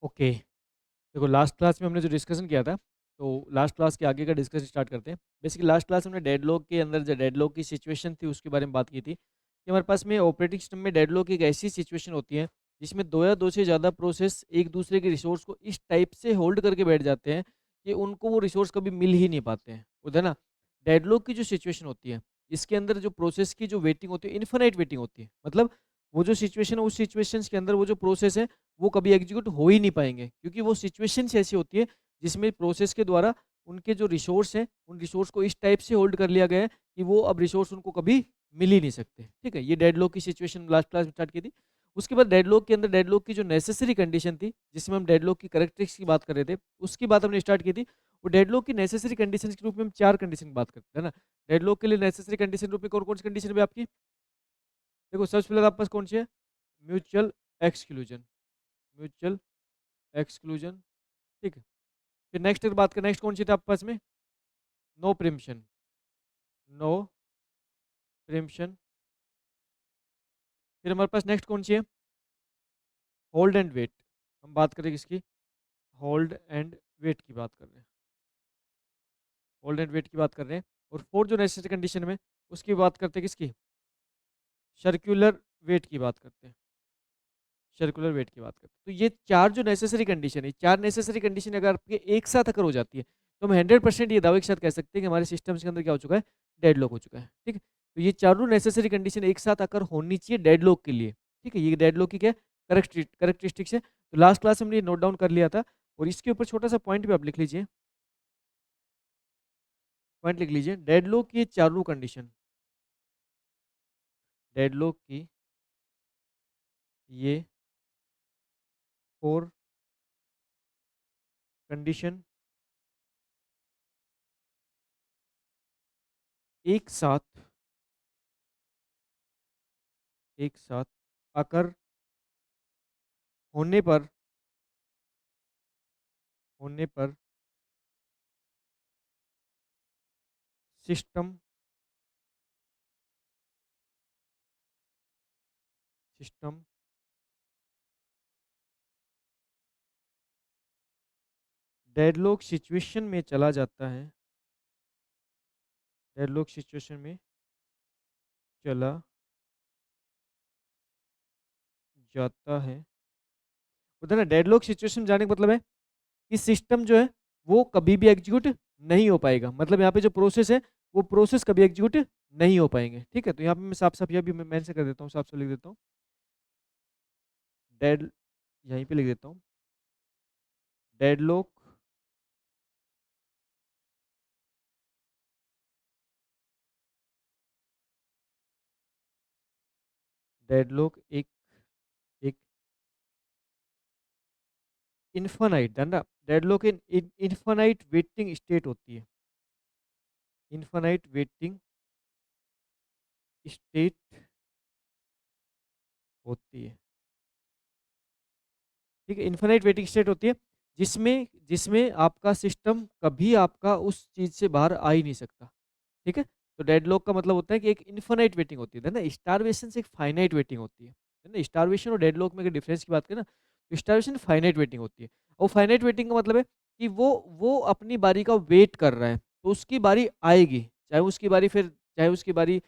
Okay. देखो last class में हमने जो डिस्कशन किया था, तो लास्ट क्लास के आगे का डिस्कशन स्टार्ट करते हैं। बेसिकली लास्ट क्लास में हमने डेडलॉक के अंदर जो डेडलॉक की सिचुएशन थी उसके बारे में बात की थी कि हमारे पास में ऑपरेटिंग सिस्टम में डेडलॉक एक ऐसी सिचुएशन होती है जिसमें दो या दो से ज़्यादा प्रोसेस एक दूसरे के रिसोर्स को इस टाइप से होल्ड करके बैठ जाते हैं कि उनको वो रिसोर्स कभी मिल ही नहीं पाते हैं, उधर ना। डेडलॉक की जो सिचुएशन होती है, इसके अंदर जो प्रोसेस की जो वेटिंग होती है, इन्फिनाइट वेटिंग होती है। मतलब वो जो सिचुएशन है, उस सिचुएशंस के अंदर वो जो प्रोसेस है वो कभी एग्जीक्यूट हो ही नहीं पाएंगे, क्योंकि वो सिचुएशंस ऐसी होती है जिसमें प्रोसेस के द्वारा उनके जो रिसोर्स हैं उन रिसोर्स को इस टाइप से होल्ड कर लिया गया है कि वो अब रिसोर्स उनको कभी मिल ही नहीं सकते। ठीक है, ये डेडलॉक की सिचुएशन लास्ट क्लास में स्टार्ट की थी। उसके बाद डेडलॉक के अंदर डेडलॉक की जो नेसेसरी कंडीशन थी, जिसमें हम डेडलॉक की करेक्टरिस्टिक्स की बात कर रहे थे, उसकी बात हमने स्टार्ट की थी। वो डेडलॉक की नेसेसरी कंडीशन के रूप में हम चार कंडीशन की बात करते हैं ना। डेडलॉक के लिए नेसेसरी कंडीशन रूप में कौन कौन सी कंडीशन है आपकी? देखो सबसे पहले आपके पास कौन सी है? Mutual exclusion. Mutual exclusion. ठीक है। फिर नेक्स्ट बात करें, नेक्स्ट कौन सी थी आपके पास में? No preemption. No preemption. फिर हमारे पास नेक्स्ट कौन सी है? Hold and wait. हम बात करें किसकी? होल्ड एंड वेट की बात कर रहे हैं। होल्ड एंड वेट की बात कर रहे हैं। और फोर्थ जो नेसेसरी कंडीशन में, उसकी बात करते हैं किसकी? सर्कुलर वेट की बात करते हैं। सर्कुलर वेट की बात करते हैं। तो ये चार जो नेसेसरी कंडीशन है, चार नेसेसरी कंडीशन अगर आपके एक साथ अगर हो जाती है, तो हम 100% ये दावे के साथ कह सकते हैं कि हमारे सिस्टम्स के अंदर क्या हो चुका है? डेडलॉक हो चुका है। ठीक है। तो ये चारों नेसेसरी कंडीशन एक साथ आकर होनी चाहिए डेडलॉक के लिए। ठीक है, ये डेडलॉक की क्या करेक्टरिस्टिक्स है। तो लास्ट क्लास में हमने नोट डाउन कर लिया था। और इसके ऊपर छोटा सा पॉइंट भी आप लिख लीजिए। पॉइंट लिख लीजिए, डेडलॉक की चारों कंडीशन, डेडलॉक की ये फोर कंडीशन एक साथ, एक साथ आकर होने पर, होने पर सिस्टम, सिस्टम डेडलॉक सिचुएशन में चला जाता है, डेडलॉक सिचुएशन में चला जाता है। उधर ना डेडलॉक सिचुएशन जाने का मतलब है कि सिस्टम जो है वो कभी भी एग्जीक्यूट नहीं हो पाएगा। मतलब यहाँ पे जो प्रोसेस है वो प्रोसेस कभी एग्जीक्यूट नहीं हो पाएंगे। ठीक है, तो यहाँ पे मैं साफ साफ यह भी मैं मेंशन कर देता हूँ, साफ साफ लिख देता हूँ। डेड, यहीं पे लिख देता हूँ, डेडलॉक, डेडलॉक एक, एक इन्फानाइट है ना। डेडलॉक इन इन्फानाइट वेटिंग स्टेट होती है। इन्फानाइट वेटिंग स्टेट होती है। ठीक है, इन्फिनिट वेटिंग स्टेट होती है जिसमें जिसमें आपका सिस्टम कभी आपका उस चीज से बाहर आ ही नहीं सकता। ठीक है। तो डेडलॉक का मतलब होता है कि एक इन्फिनिट वेटिंग होती है ना। स्टारवेशन से एक फाइनाइट वेटिंग होती है ना। स्टारवेशन और डेडलॉक में अगर डिफरेंस की बात करें ना, तो स्टारवेशन फाइनाइट वेटिंग होती है। और फाइनाइट वेटिंग का मतलब है कि वो अपनी बारी का वेट कर रहा है, तो उसकी बारी आएगी। चाहे उसकी बारी फिर, चाहे उसकी बारी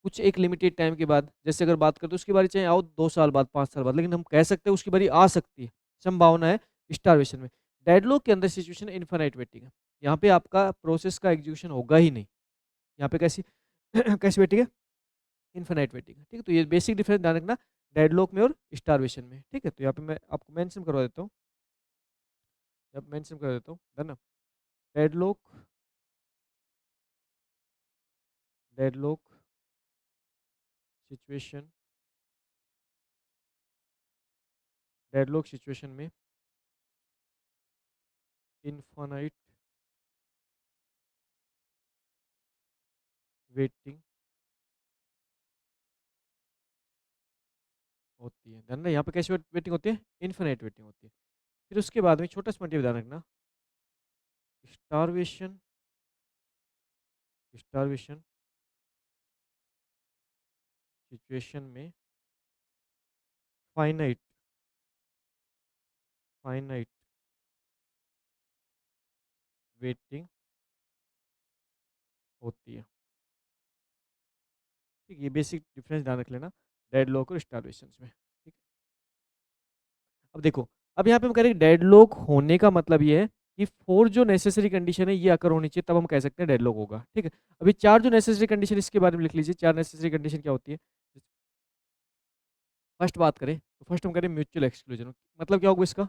कुछ एक लिमिटेड टाइम के बाद, जैसे अगर बात करें तो उसकी बारी चाहे आओ 2 साल बाद, 5 साल बाद, लेकिन हम कह सकते हैं उसकी बारी आ सकती है, संभावना है स्टारवेशन में। डेडलॉक के अंदर सिचुएशन इनफाइनाइट वेटिंग है। यहाँ पे आपका प्रोसेस का एग्जीक्यूशन होगा ही नहीं। यहाँ पे कैसी कैसी वेटिंग है? इनफाइनाइट वेटिंग है। ठीक है, तो ये बेसिक डिफरेंस ध्यान रखना डेडलॉक में और स्टारवेशन में। ठीक है, तो यहाँ पे मैं आपको मेंशन करवा देता हूँ, यहाँ पे मेंशन कर देता हूँ, है ना। Deadlock, deadlock situation, deadlock situation में इनफाइनाइट वेटिंग होती है, ध्यान रखना। यहाँ पे कैसी वेटिंग होती है? इनफाइनाइट वेटिंग होती है। फिर उसके बाद में छोटा सा पॉइंट ध्यान रखना, स्टारवेशन, स्टारवेशन सिचुएशन में फाइनाइट, फाइनाइट वेटिंग होती है। ठीक, ये बेसिक डिफरेंस ध्यान रख लेना डेडलॉक और स्टारवेशन में। ठीक, अब देखो, अब यहाँ पे हम कह रहे हैं डेडलॉक होने का मतलब ये है कि फोर जो नेसेसरी कंडीशन है ये अगर होनी चाहिए तब हम कह सकते हैं डेडलॉक होगा। ठीक है, अभी चार जो नेसेसरी कंडीशन इसके बारे में लिख लीजिए। चार नेसेसरी कंडीशन क्या होती है? फर्स्ट बात करें तो फर्स्ट हम करें म्यूचुअल एक्सक्लूजन। मतलब क्या होगा इसका?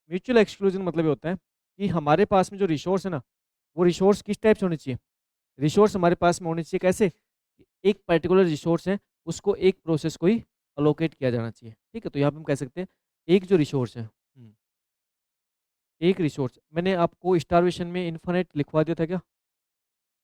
म्यूचुअल एक्सक्लूजन मतलब ये होता है कि हमारे पास में जो रिसोर्स है ना, वो रिसोर्स किस टाइप से होने चाहिए? रिसोर्स हमारे पास में होने चाहिए कैसे? एक पर्टिकुलर रिसोर्स है, उसको एक प्रोसेस को ही अलोकेट किया जाना चाहिए। ठीक है, तो यहाँ पे हम कह सकते हैं एक जो रिसोर्स है, एक रिसोर्स, मैंने आपको स्टारवेशन में इन्फिनिट लिखवा दिया था क्या?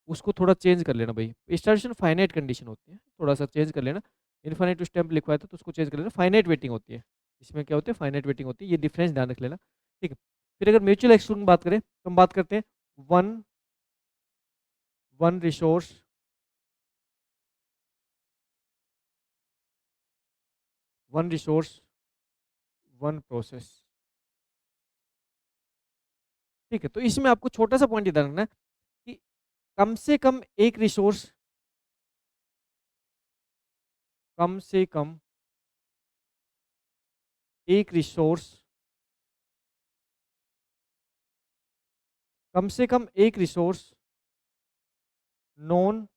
उसको थोड़ा चेंज कर लेना भाई। स्टारवेशन फाइनाइट कंडीशन होती है, थोड़ा सा चेंज कर लेना। इन्फिनिट उस टाइम पे लिखवाया था तो उसको चेंज कर लेना, फाइनाइट वेटिंग होती है। इसमें क्या होती है? फाइनाइट वेटिंग होती है। ये डिफरेंस ध्यान रख लेना। ठीक है, फिर अगर म्यूचुअल एक्सक्लूजन बात करें तो हम बात करते हैं one one resource, one resource one process. ठीक है, तो इसमें आपको छोटा सा पॉइंट ध्यान रखना है कि कम से कम एक रिसोर्स, कम से कम एक रिसोर्स, कम से कम एक रिसोर्स नॉन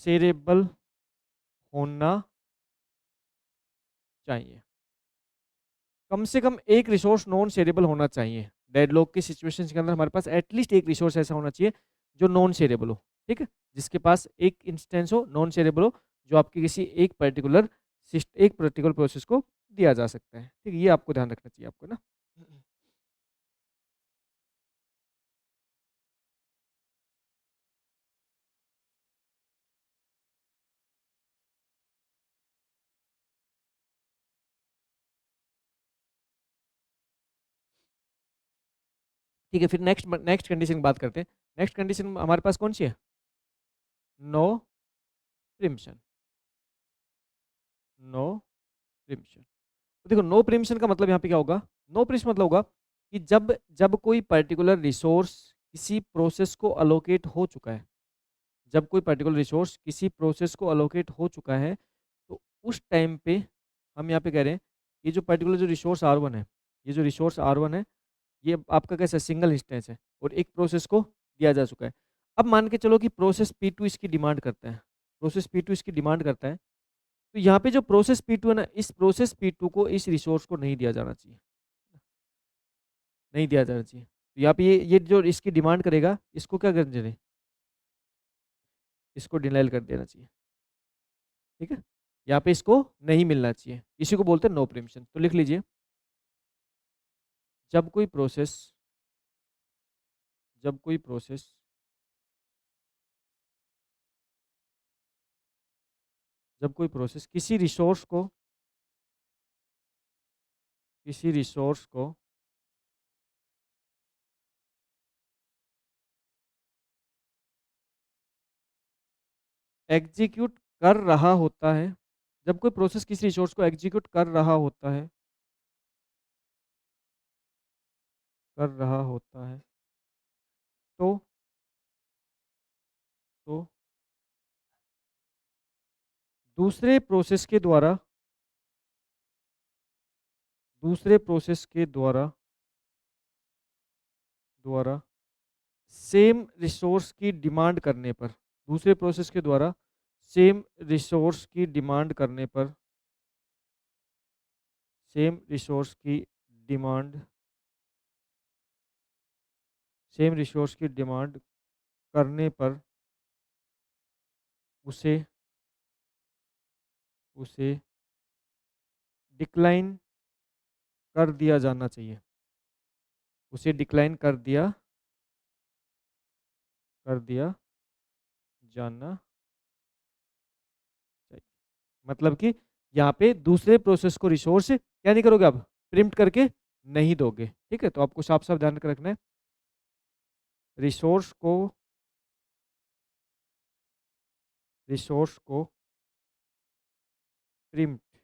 शेयरेबल होना चाहिए। कम से कम एक रिसोर्स नॉन शेयरेबल होना चाहिए। डेडलॉक की सिचुएशन के अंदर हमारे पास एटलीस्ट एक रिसोर्स ऐसा होना चाहिए जो नॉन शेयरेबल हो। ठीक है, जिसके पास एक इंस्टेंस हो, नॉन शेयरेबल हो, जो आपकी किसी एक पर्टिकुलर प्रोसेस को दिया जा सकता है। ठीक है, ये आपको ध्यान रखना चाहिए आपको ना। ठीक है, फिर नेक्स्ट नेक्स्ट कंडीशन की बात करते हैं। नेक्स्ट कंडीशन हमारे पास कौन सी है? No preemption. No preemption. तो देखो, नो प्रिम्पशन का मतलब यहाँ पे क्या होगा? नो प्रिम्पशन मतलब होगा कि जब जब कोई पर्टिकुलर रिसोर्स किसी प्रोसेस को अलोकेट हो चुका है, जब कोई पर्टिकुलर रिसोर्स किसी प्रोसेस को अलोकेट हो चुका है, तो उस टाइम पे हम यहाँ पे कह रहे हैं ये जो पर्टिकुलर जो रिसोर्स R1 है, ये जो रिसोर्स R1 है, ये आपका कैसा सिंगल इंस्टेंस है और एक प्रोसेस को दिया जा चुका है। अब मान के चलो कि प्रोसेस P2 इसकी डिमांड करता है, प्रोसेस P2 इसकी डिमांड करता है, तो यहाँ पे जो प्रोसेस P2 है ना, इस प्रोसेस P2 को इस रिसोर्स को नहीं दिया जाना चाहिए, नहीं दिया जाना चाहिए। तो यहाँ पे ये जो इसकी डिमांड करेगा, इसको क्या करना चाहिए? इसको डिनाइल कर देना चाहिए। ठीक है, यहाँ पे इसको नहीं मिलना चाहिए, इसी को बोलते हैं नो प्रिम्पशन। तो लिख लीजिए, जब कोई प्रोसेस जब कोई प्रोसेस जब कोई प्रोसेस किसी रिसोर्स को एग्जीक्यूट कर रहा होता है, जब कोई प्रोसेस किसी रिसोर्स को एग्जीक्यूट कर रहा होता है तो तो दूसरे प्रोसेस के द्वारा दूसरे प्रोसेस के द्वारा सेम रिसोर्स की डिमांड करने पर दूसरे प्रोसेस के द्वारा सेम रिसोर्स की डिमांड करने पर सेम रिसोर्स की डिमांड सेम रिसोर्स की डिमांड करने पर उसे उसे डिक्लाइन कर दिया जाना चाहिए, उसे डिक्लाइन कर दिया जाना चाहिए। मतलब कि यहाँ पे दूसरे प्रोसेस को रिसोर्स क्या नहीं करोगे, आप प्रिम्प्ट करके नहीं दोगे। ठीक है, तो आपको साफ साफ ध्यान रखना है, रिसोर्स को रिसोर्स को प्रिम्प्ट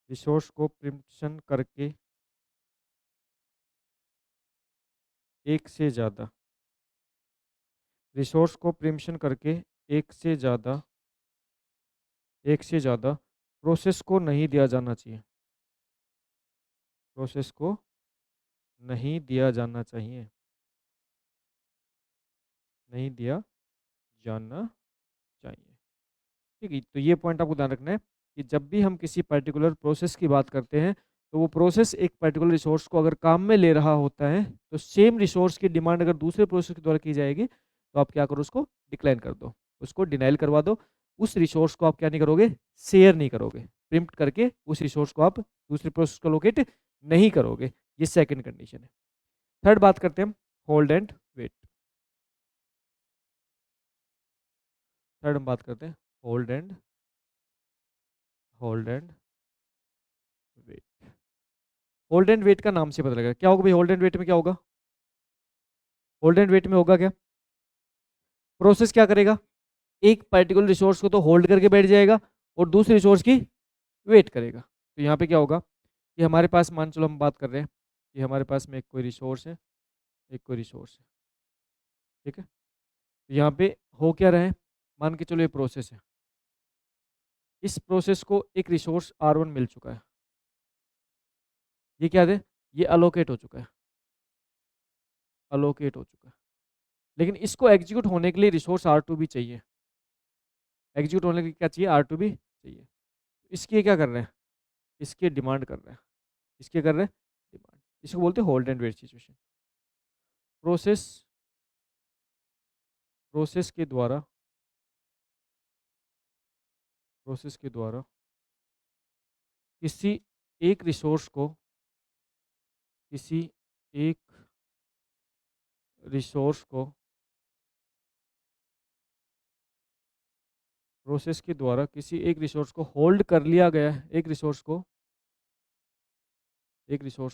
रिसोर्स को प्रिम्प्शन करके एक से ज़्यादा रिसोर्स को प्रिम्प्शन करके एक से ज़्यादा प्रोसेस को नहीं दिया जाना चाहिए प्रोसेस को नहीं दिया जाना चाहिए नहीं दिया जाना चाहिए। ठीक है, तो ये पॉइंट आपको ध्यान रखना है कि जब भी हम किसी पर्टिकुलर प्रोसेस की बात करते हैं तो वो प्रोसेस एक पर्टिकुलर रिसोर्स को अगर काम में ले रहा होता है तो सेम रिसोर्स की डिमांड अगर दूसरे प्रोसेस के द्वारा की जाएगी तो आप क्या करो, उसको डिक्लाइन कर दो, उसको डिनाइल करवा दो। उस रिसोर्स को आप क्या नहीं करोगे, शेयर नहीं करोगे, प्रिम्प्ट करके उस रिसोर्स को आप दूसरे प्रोसेस को लोकेट नहीं करोगे। ये सेकंड कंडीशन है। थर्ड बात करते हैं हम, होल्ड एंड वेट। थर्ड हम बात करते हैं hold and wait. Hold and wait का नाम से पता लगेगा क्या होगा भाई। होल्ड एंड वेट में क्या होगा, होल्ड एंड वेट में होगा क्या, प्रोसेस क्या करेगा, एक पर्टिकुलर रिसोर्स को तो होल्ड करके बैठ जाएगा और दूसरे रिसोर्स की वेट करेगा। तो यहाँ पे क्या होगा कि हमारे पास, मान चलो हम बात कर रहे हैं कि हमारे पास में एक कोई रिसोर्स है, एक कोई रिसोर्स है, ठीक है। तो यहाँ पे हो क्या रहा है, मान के चलो ये प्रोसेस है, इस प्रोसेस को एक रिसोर्स R1 मिल चुका है, ये क्या है, ये अलोकेट हो चुका है, अलोकेट हो चुका है। लेकिन इसको एग्जीक्यूट होने के लिए रिसोर्स R2 भी चाहिए, एग्जीक्यूट होने के लिए क्या चाहिए, R2 भी चाहिए। इसकी ये क्या कर रहे हैं, इसकी डिमांड कर रहे हैं, इसके कर रहे हैं डिमांड। इसको बोलते हैं hold and wait situation. Process process के द्वारा प्रोसेस के द्वारा किसी एक रिसोर्स को किसी एक रिसोर्स को प्रोसेस के द्वारा किसी एक रिसोर्स को होल्ड कर लिया गया है, एक रिसोर्स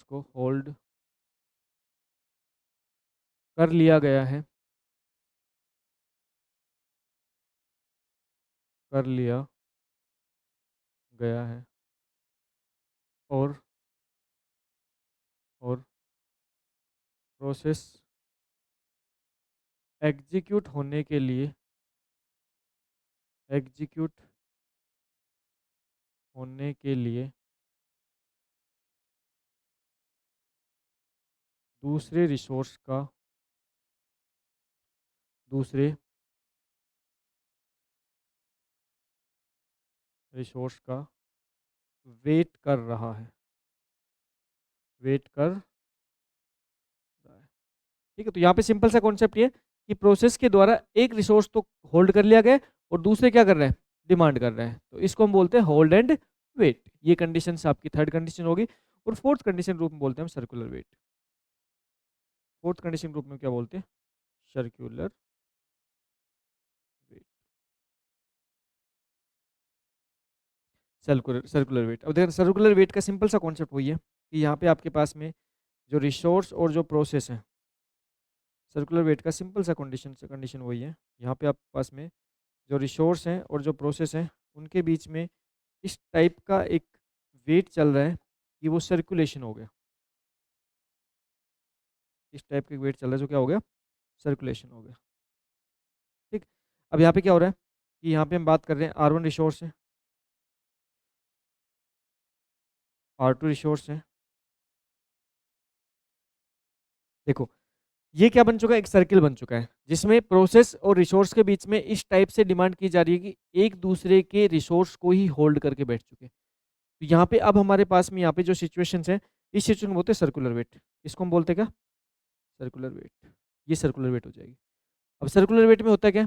को होल्ड कर लिया गया है, कर लिया गया है और और प्रोसेस एग्जीक्यूट होने के लिए एग्जीक्यूट होने के लिए दूसरे रिसोर्स का दूसरे रिसोर्स का वेट कर रहा है, वेट कर रहा है। ठीक है, तो यहाँ पे सिंपल सा कॉन्सेप्ट ये कि प्रोसेस के द्वारा एक रिसोर्स तो होल्ड कर लिया गया और दूसरे क्या कर रहे हैं, डिमांड कर रहे हैं। तो इसको हम बोलते हैं होल्ड एंड वेट। ये कंडीशन आपकी थर्ड कंडीशन होगी। और फोर्थ कंडीशन रूप में बोलते हैं हम circular wait. Fourth condition group में क्या बोलते हैं, circular wait. Circular circular wait, अब देखिए सर्कुलर वेट का सिंपल सा कॉन्सेप्ट वही है कि यहाँ पे आपके पास में जो रिसोर्स और जो प्रोसेस है, सर्कुलर वेट का सिंपल सा कंडीशन वही है। यहाँ पे आपके पास में जो रिसोर्स हैं और जो प्रोसेस हैं उनके बीच में इस टाइप का एक वेट चल रहा है कि वो सर्कुलेशन हो गया, इस टाइप का वेट चल रहा है जो क्या हो गया, सर्कुलेशन हो गया। ठीक, अब यहाँ पे क्या हो रहा है कि यहाँ पे हम बात कर रहे हैं R1 रिसोर्स है, R2 रिसोर्स है। देखो ये क्या बन चुका है, एक सर्किल बन चुका है जिसमें प्रोसेस और रिसोर्स के बीच में इस टाइप से डिमांड की जा रही है कि एक दूसरे के रिसोर्स को ही होल्ड करके बैठ चुके हैं। तो यहाँ पे अब हमारे पास में यहाँ पे जो सिचुएशंस है, इस सिचुएशन को बोलते हैं सर्कुलर वेट। इसको हम बोलते हैं क्या, सर्कुलर वेट। ये सर्कुलर वेट हो जाएगी। अब सर्कुलर वेट में होता है क्या,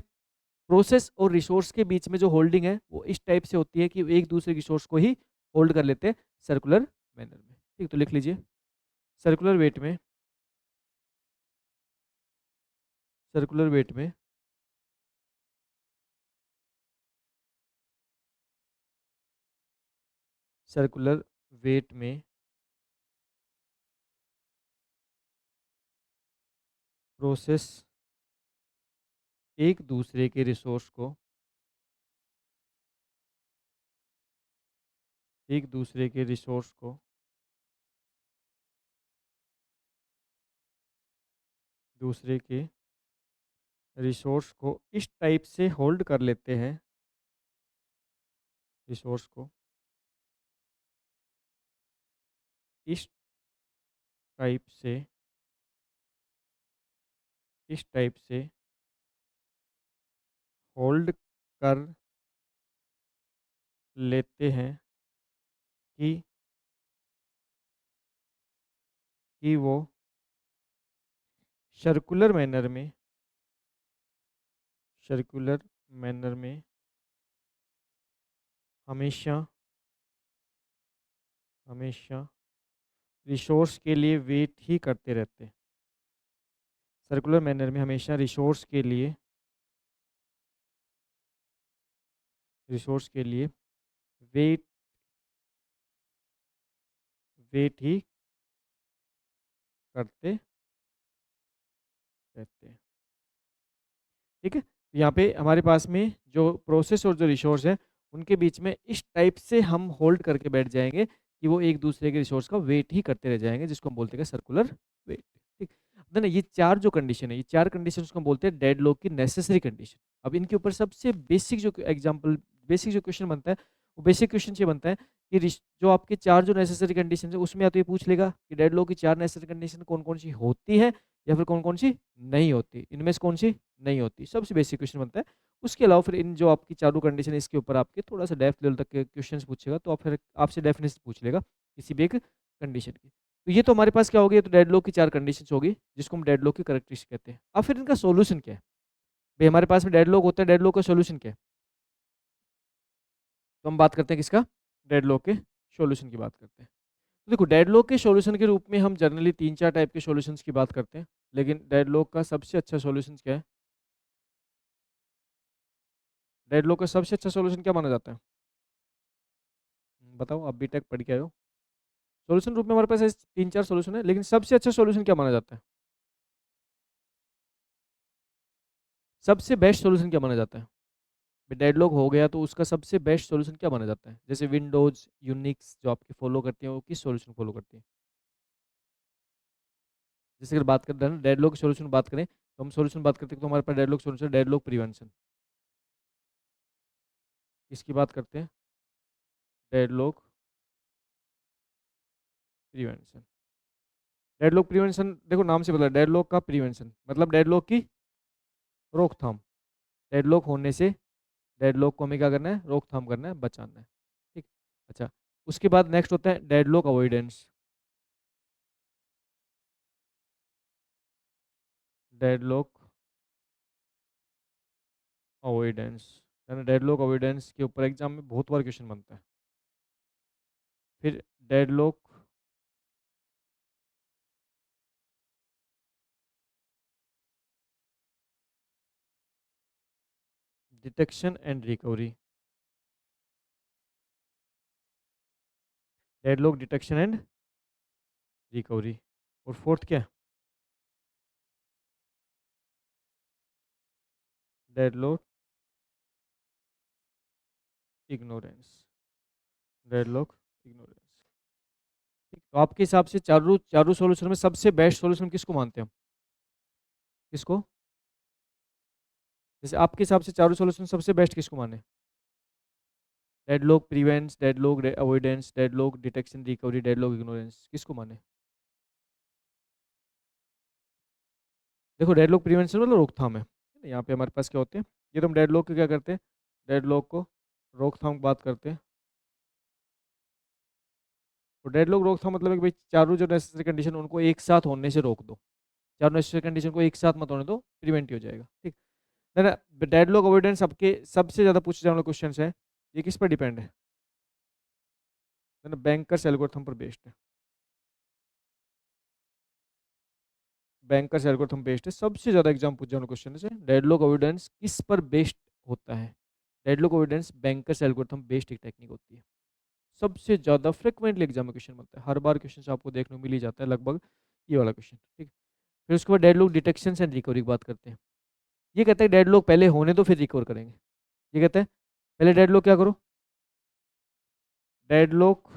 प्रोसेस और रिसोर्स के बीच में जो होल्डिंग है वो इस टाइप से होती है कि एक दूसरे रिसोर्स को ही होल्ड कर लेते हैं सर्कुलर मैनर में। ठीक, तो लिख लीजिए सर्कुलर वेट में, सर्कुलर वेट में सर्कुलर वेट में प्रोसेस एक दूसरे के रिसोर्स को एक दूसरे के रिसोर्स को दूसरे के रिसोर्स को इस टाइप से होल्ड कर लेते हैं, रिसोर्स को इस टाइप से इस टाइप से होल्ड कर लेते हैं कि वो सर्कुलर मैनर में सर्कुलर मैनर में हमेशा हमेशा रिसोर्स के लिए वेट ही करते रहते हैं। सर्कुलर मैनर में हमेशा रिसोर्स के लिए वेट वेट ही करते रहते हैं। ठीक है, तो यहाँ पे हमारे पास में जो प्रोसेस और जो रिसोर्स है उनके बीच में इस टाइप से हम होल्ड करके बैठ जाएंगे कि वो एक दूसरे के रिसोर्स का वेट ही करते रह जाएंगे, जिसको हम बोलते हैं सर्कुलर वेट। ठीक, देन ये चार जो कंडीशन है, ये चार कंडीशन को हम बोलते हैं डेड लॉक की नेसेसरी कंडीशन। अब इनके ऊपर सबसे बेसिक जो एग्जांपल बेसिक जो क्वेश्चन बनता है, वो बेसिक क्वेश्चन ये बनता है कि जो आपके चार जो नेसेसरी कंडीशन है उसमें या तो ये पूछ लेगा कि डेड लॉक की चार नेसेसरी कंडीशन कौन कौन सी होती है या फिर कौन कौन सी नहीं होती, इनमें से कौन सी नहीं होती, सबसे बेसिक क्वेश्चन बनता है। उसके अलावा फिर इन जो आपकी चारों कंडीशन है इसके ऊपर आपके थोड़ा सा डेप्थ लेवल तक के क्वेश्चंस पूछेगा, तो आप फिर आपसे डेफिनेशन पूछ लेगा किसी भी एक कंडीशन की। तो ये तो हमारे पास क्या हो गया, तो डेडलॉक की चार कंडीशन होगी जिसको हम डेडलॉक की करेक्टरिस्टिक कहते हैं। अब फिर इनका सोल्यूशन क्या है, भाई हमारे पास में डेडलॉक होता है, डेडलॉक का सोल्यूशन क्या है, तो हम बात करते हैं किसका, डेडलॉक के सोल्यूशन की बात करते हैं। तो देखो डेडलॉक के सॉल्यूशन के रूप में हम जनरली तीन चार टाइप के सॉल्यूशंस की बात करते हैं, लेकिन डेडलॉक का सबसे अच्छा सॉल्यूशन क्या है, डेडलॉक का सबसे अच्छा सॉल्यूशन क्या माना जाता है, बताओ, आप बीटेक पढ़ के आए हो। सॉल्यूशन रूप में हमारे पास ऐसे तीन चार सॉल्यूशन है, लेकिन सबसे अच्छा सॉल्यूशन क्या माना जाता है, सबसे बेस्ट सॉल्यूशन क्या माना जाता है, डेडलॉक हो गया तो उसका सबसे बेस्ट सॉल्यूशन क्या माना जाता है, जैसे विंडोज यूनिक्स जो आपके फॉलो करती है वो किस सॉल्यूशन फॉलो करती है। जैसे अगर बात करें डेडलॉक सॉल्यूशन बात करें तो हम सॉल्यूशन बात करते हैं तो हमारे पास डेडलॉक सॉल्यूशन डेडलॉक प्रिवेंशन, इसकी बात करते हैं, डेडलॉक प्रिवेंशन। डेडलॉक प्रिवेंशन देखो नाम से पता है, डेडलॉक का प्रिवेंशन मतलब डेडलॉक की रोकथाम, डेडलॉक होने से डेडलॉक को हमें क्या करना है, रोकथाम करना है, बचाना है। ठीक, अच्छा, उसके बाद नेक्स्ट होता है डेडलॉक अवॉइडेंस, डेडलॉक अवॉइडेंस है ना, डेडलॉक अवॉइडेंस के ऊपर एग्जाम में बहुत बार क्वेश्चन बनता है। फिर deadlock detection and recovery, deadlock detection and recovery. और फोर्थ क्या है, डेडलॉक इग्नोरेंस, डेडलॉक इग्नोरेंस। ठीक, तो आपके हिसाब से चारों चारों सॉल्यूशन में सबसे बेस्ट सॉल्यूशन किसको मानते हैं हम, किसको, जैसे आपके हिसाब से चारों सॉल्यूशन सबसे बेस्ट किसको माने, deadlock prevention, deadlock avoidance, deadlock detection recovery, deadlock ignorance, किसको माने। देखो डेडलॉक प्रिवेंशन मतलब रोकथाम है, यहाँ पे हमारे पास क्या होते हैं, ये तो हम डेडलॉक को क्या करते हैं, डेडलॉक को रोकथाम की बात करते हैं। तो डेडलॉक रोकथाम मतलब है कि भाई चारों जो नेसेसरी कंडीशन उनको एक साथ होने से रोक दो, चारों नेसेसरी कंडीशन को एक साथ मत होने दो, प्रिवेंट ही हो जाएगा। ठीक, डेडलॉक अवॉइडेंस आपके सबसे ज्यादा पूछे जाने वाले क्वेश्चन है, ये किस पर डिपेंड है ना, बैंकर्स एल्गोरिथम पर बेस्ड है, बैंकर्स एल्गोरिथम बेस्ड है, सबसे ज्यादा एग्जाम पूछे जाने क्वेश्चन है डेडलॉक अवॉइडेंस किस पर बेस्ड होता है, deadlock avoidance bankers algorithm based एक टेक्निक होती है, सबसे ज्यादा फ्रिक्वेंटली एग्जाम में क्वेश्चन बनता है, हर बार क्वेश्चन आपको देखने को मिल ही जाता है लगभग, ये वाला क्वेश्चन। ठीक, फिर उसके बाद डेडलॉक डिटेक्शन एंड रिकवरी की बात करते हैं। ये कहता है डेडलॉक पहले होने दो फिर रिकवर करेंगे। ये कहता है पहले डेडलॉक क्या करो, डेडलॉक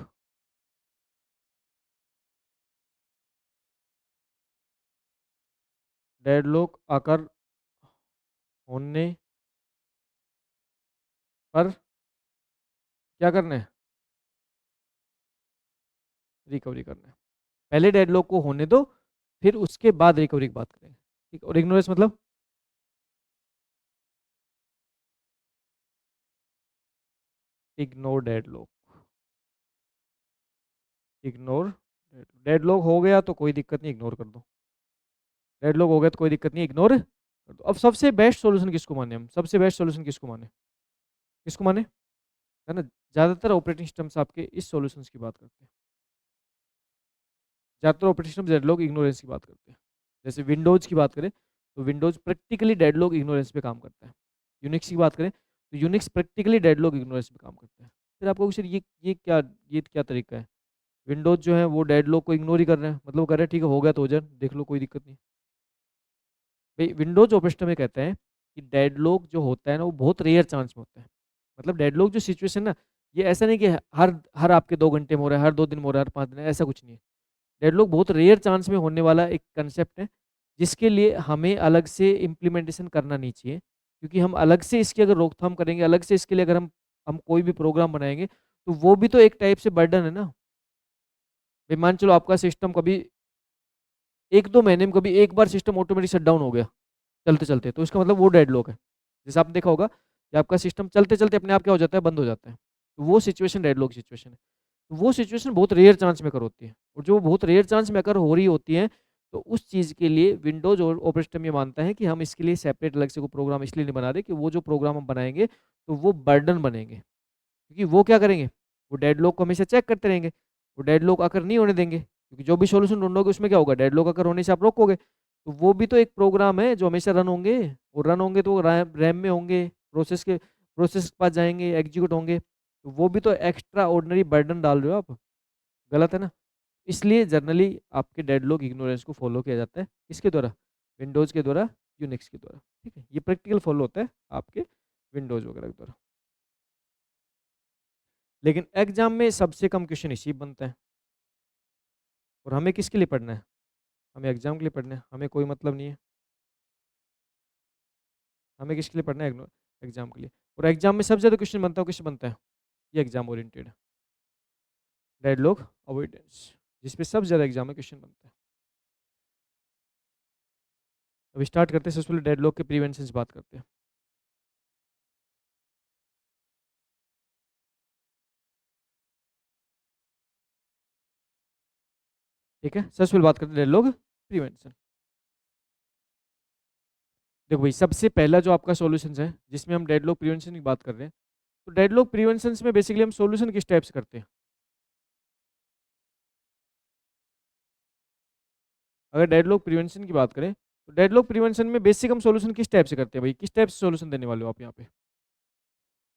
डेडलॉक आकर होने पर क्या करना है, रिकवरी करना है। पहले डेडलॉक को होने दो फिर उसके बाद रिकवरी की बात करेंगे। ठीक है, और इग्नोरेंस मतलब इग्नोर डेडलॉक, इग्नोर डेडलॉक हो गया तो कोई दिक्कत नहीं, इग्नोर कर दो। डेडलॉक हो गया तो कोई दिक्कत नहीं, इग्नोर कर दो। अब सबसे बेस्ट सॉल्यूशन किसको माने, हम सबसे बेस्ट सॉल्यूशन किसको माने, किसको माने, है ना। ज़्यादातर ऑपरेटिंग सिस्टम्स आपके इस सॉल्यूशंस की बात करते हैं, ज़्यादातर ऑपरेटिंग सिस्टम डेडलॉक इग्नोरेंस की बात करते हैं। जैसे विंडोज़ की बात करें तो विंडोज़ प्रैक्टिकली डेडलॉक इग्नोरेंस पे काम करता है। यूनिक्स की बात करें तो यूनिक्स प्रैक्टिकली डेडलॉक इग्नोरेंस पे काम करता है। फिर आपको क्वेश्चन ये क्या तरीका है, विंडोज़ जो है वो डेडलॉक को इग्नोर ही कर रहे हैं, मतलब वो कह रहे हैं ठीक है हो गया तो हो जाए, देख लो कोई दिक्कत नहीं। भाई विंडोज ऑपरेटिंग में कहते हैं कि डेडलॉक जो होता है ना वो बहुत रेयर चांस में होता है। मतलब डेडलॉक जो सिचुएशन ना, ये ऐसा नहीं कि हर हर आपके 2 घंटे में हो रहा है, हर 2 दिन में हो रहा है, हर 5 दिन में, ऐसा कुछ नहीं है। डेडलॉक बहुत रेयर चांस में होने वाला एक कंसेप्ट है, जिसके लिए हमें अलग से इम्प्लीमेंटेशन करना नहीं चाहिए, क्योंकि हम अलग से इसकी अगर रोकथाम करेंगे, अलग से इसके लिए अगर हम कोई भी प्रोग्राम बनाएंगे तो वो भी तो एक टाइप से बर्डन है ना। भाई मान चलो आपका सिस्टम कभी 1-2 महीने में कभी एक बार सिस्टम ऑटोमेटिक शट डाउन हो गया चलते चलते, तो इसका मतलब वो डेडलॉक है। जैसे आपने देखा होगा कि आपका सिस्टम चलते चलते अपने आप क्या हो जाता है, बंद हो जाता है, तो वो सिचुएशन डेडलॉक सिचुएशन है। तो वो सिचुएशन बहुत रेयर चांस में कर होती है, और जो बहुत रेयर चांस में अगर हो रही होती है तो उस चीज़ के लिए विंडोज और ऑपरेटिंग सिस्टम ये मानता है कि हम इसके लिए सेपरेट अलग से कोई प्रोग्राम इसलिए नहीं बना रहे कि वो जो प्रोग्राम हम बनाएंगे तो वो बर्डन बनेंगे, क्योंकि वो क्या करेंगे, वो डेडलॉक को हमेशा चेक करते रहेंगे, वो डेडलॉक आकर नहीं होने देंगे, क्योंकि जो भी सॉल्यूशन ढूंढोगे उसमें क्या होगा, डेडलॉक आकर होने से आप रोकोगे। तो वो भी तो एक प्रोग्राम है जो हमेशा रन होंगे, और रन होंगे तो वो रैम में होंगे, प्रोसेस के पास जाएंगे, एग्जीक्यूट होंगे, तो वो भी तो एक्स्ट्रा ऑर्डिनरी बर्डन डाल रहे हो आप, गलत है ना। इसलिए जनरली आपके डेडलॉक इग्नोरेंस को फॉलो किया जाता है, किसके द्वारा, विंडोज के द्वारा, यूनिक्स के द्वारा। ठीक है, ये प्रैक्टिकल फॉलो होता है आपके विंडोज वगैरह के द्वारा। लेकिन एग्जाम में सबसे कम क्वेश्चन इसी बनता है, और हमें किसके लिए पढ़ना है, हमें एग्जाम के लिए पढ़ना है, हमें कोई मतलब नहीं है, हमें किसके लिए पढ़ना है, एग्जाम के लिए। और एग्जाम में सबसे ज़्यादा क्वेश्चन बनता है, किससे बनता है, ये एग्जाम ओरिएंटेड डेडलॉक अवॉइडेंस, जिस पे सबसे ज़्यादा एग्जाम में क्वेश्चन बनता है। अब स्टार्ट करते हैं, सबसे पहले डेडलॉक के प्रिवेंशन से बात करते हैं। ठीक है, सबसे पहले बात करते हैं डेडलॉक प्रिवेंशन। देखो भाई, सबसे पहला जो आपका सॉल्यूशन है जिसमें हम डेडलॉक प्रिवेंशन की बात कर रहे हैं, तो डेडलॉक प्रिवेंशन में बेसिकली हम सॉल्यूशन किस टाइप से करते हैं। अगर डेडलॉक प्रिवेंशन की बात करें तो डेडलॉक प्रिवेंशन में बेसिक हम सॉल्यूशन किस टाइप से करते हैं भाई, किस टाइप से सॉल्यूशन देने वाले हो आप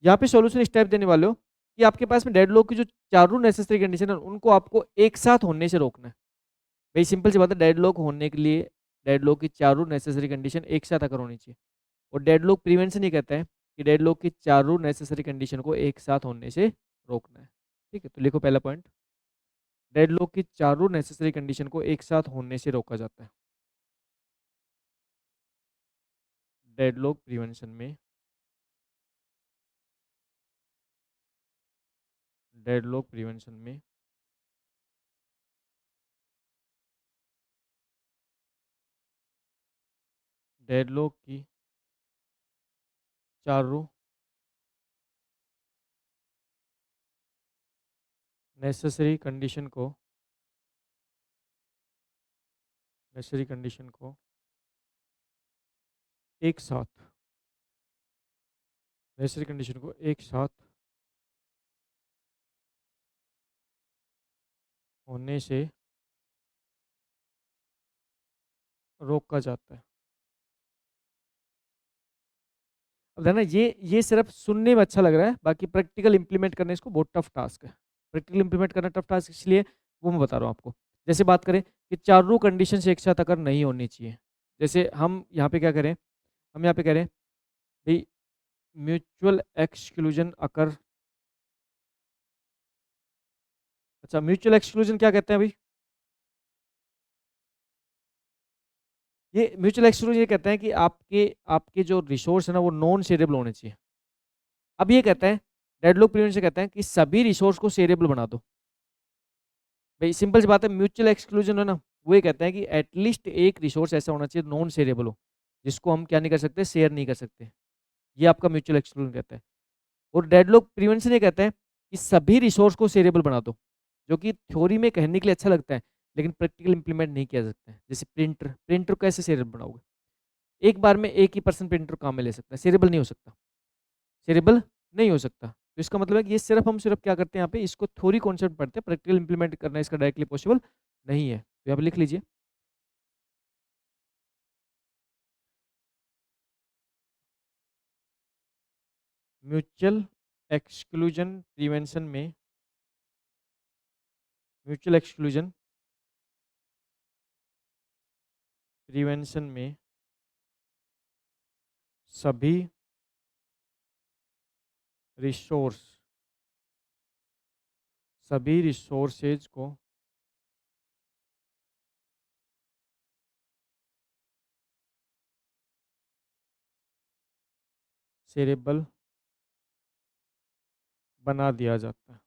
यहाँ पे सॉल्यूशन इस टाइप देने वाले हो कि आपके पास में डेडलॉक की जो चारों नेसेसरी कंडीशन है उनको आपको एक साथ होने से रोकना है। भाई सिंपल सी बात है, डेडलॉक होने के लिए डेडलॉक की चारों नेसेसरी कंडीशन एक साथ अगर होनी चाहिए, और डेडलॉक प्रिवेंशन ही कहता है कि डेडलॉक की चारों नेसेसरी कंडीशन को एक साथ होने से रोकना है। ठीक है, तो लिखो पहला पॉइंट, डेडलॉक की चारों नेसेसरी कंडीशन को एक साथ होने से रोका जाता है। डेडलॉक प्रिवेंशन में डेडलॉक प्रिवेंशन में डेडलॉक की चारों नेसेसरी कंडीशन को एक साथ नेसेसरी कंडीशन को एक साथ होने से रोका जाता है। अब है ना, ये सिर्फ सुनने में अच्छा लग रहा है, बाकी प्रैक्टिकल इंप्लीमेंट करने इसको बहुत टफ टास्क है। प्रैक्टिकल इंप्लीमेंट करना टफ टास्क इसलिए, वो मैं बता रहा हूँ आपको। जैसे बात करें कि चारों कंडीशन एक साथ अगर नहीं होनी चाहिए, जैसे हम यहाँ पे क्या करें, हम यहाँ पे कह रहे हैं भाई म्यूचुअल एक्सक्लूजन अकर। अच्छा, म्यूचुअल एक्सक्लूजन क्या कहते हैं भाई? ये म्यूचुअल एक्सक्लूजन ये कहते हैं कि आपके आपके जो रिसोर्स है ना वो नॉन शेयरेबल होने चाहिए। अब ये कहते हैं, डेडलॉक प्रिवेंशन कहते हैं कि सभी रिसोर्स को शेयरेबल बना दो। भाई सिंपल सी बात है, म्यूचुअल एक्सक्लूजन है ना, वो ये कहता है कि एटलीस्ट एक रिसोर्स ऐसा होना चाहिए नॉन शेयरेबल हो, जिसको हम क्या नहीं कर सकते, शेयर नहीं कर सकते। ये आपका म्यूचुअल एक्सक्लूजन कहता है। और डेडलॉक प्रिवेंशन ये कहता है कि सभी रिसोर्स को शेयरेबल बना दो, जो कि थ्योरी में कहने के लिए अच्छा लगता है, लेकिन प्रैक्टिकल इंप्लीमेंट नहीं किया जा सकता है। जैसे प्रिंटर, प्रिंटर कैसे शेयरेबल बनाओगे? एक बार में एक ही पर्सन प्रिंटर काम में ले सकता है, शेयरेबल नहीं हो सकता। शेयरेबल नहीं हो सकता, तो इसका मतलब है कि ये सिर्फ हम सिर्फ क्या करते हैं यहाँ पे, इसको थ्योरी कॉन्सेप्ट पढ़ते हैं, प्रैक्टिकल इंप्लीमेंट करना इसका डायरेक्टली पॉसिबल नहीं है। तो यहाँ पे लिख लीजिए, म्यूचुअल एक्सक्लूजन प्रिवेंशन में, म्यूचुअल एक्सक्लूजन प्रिवेंशन में सभी रिसोर्स, सभी रिसोर्सेज को शेयरेबल बना दिया जाता है।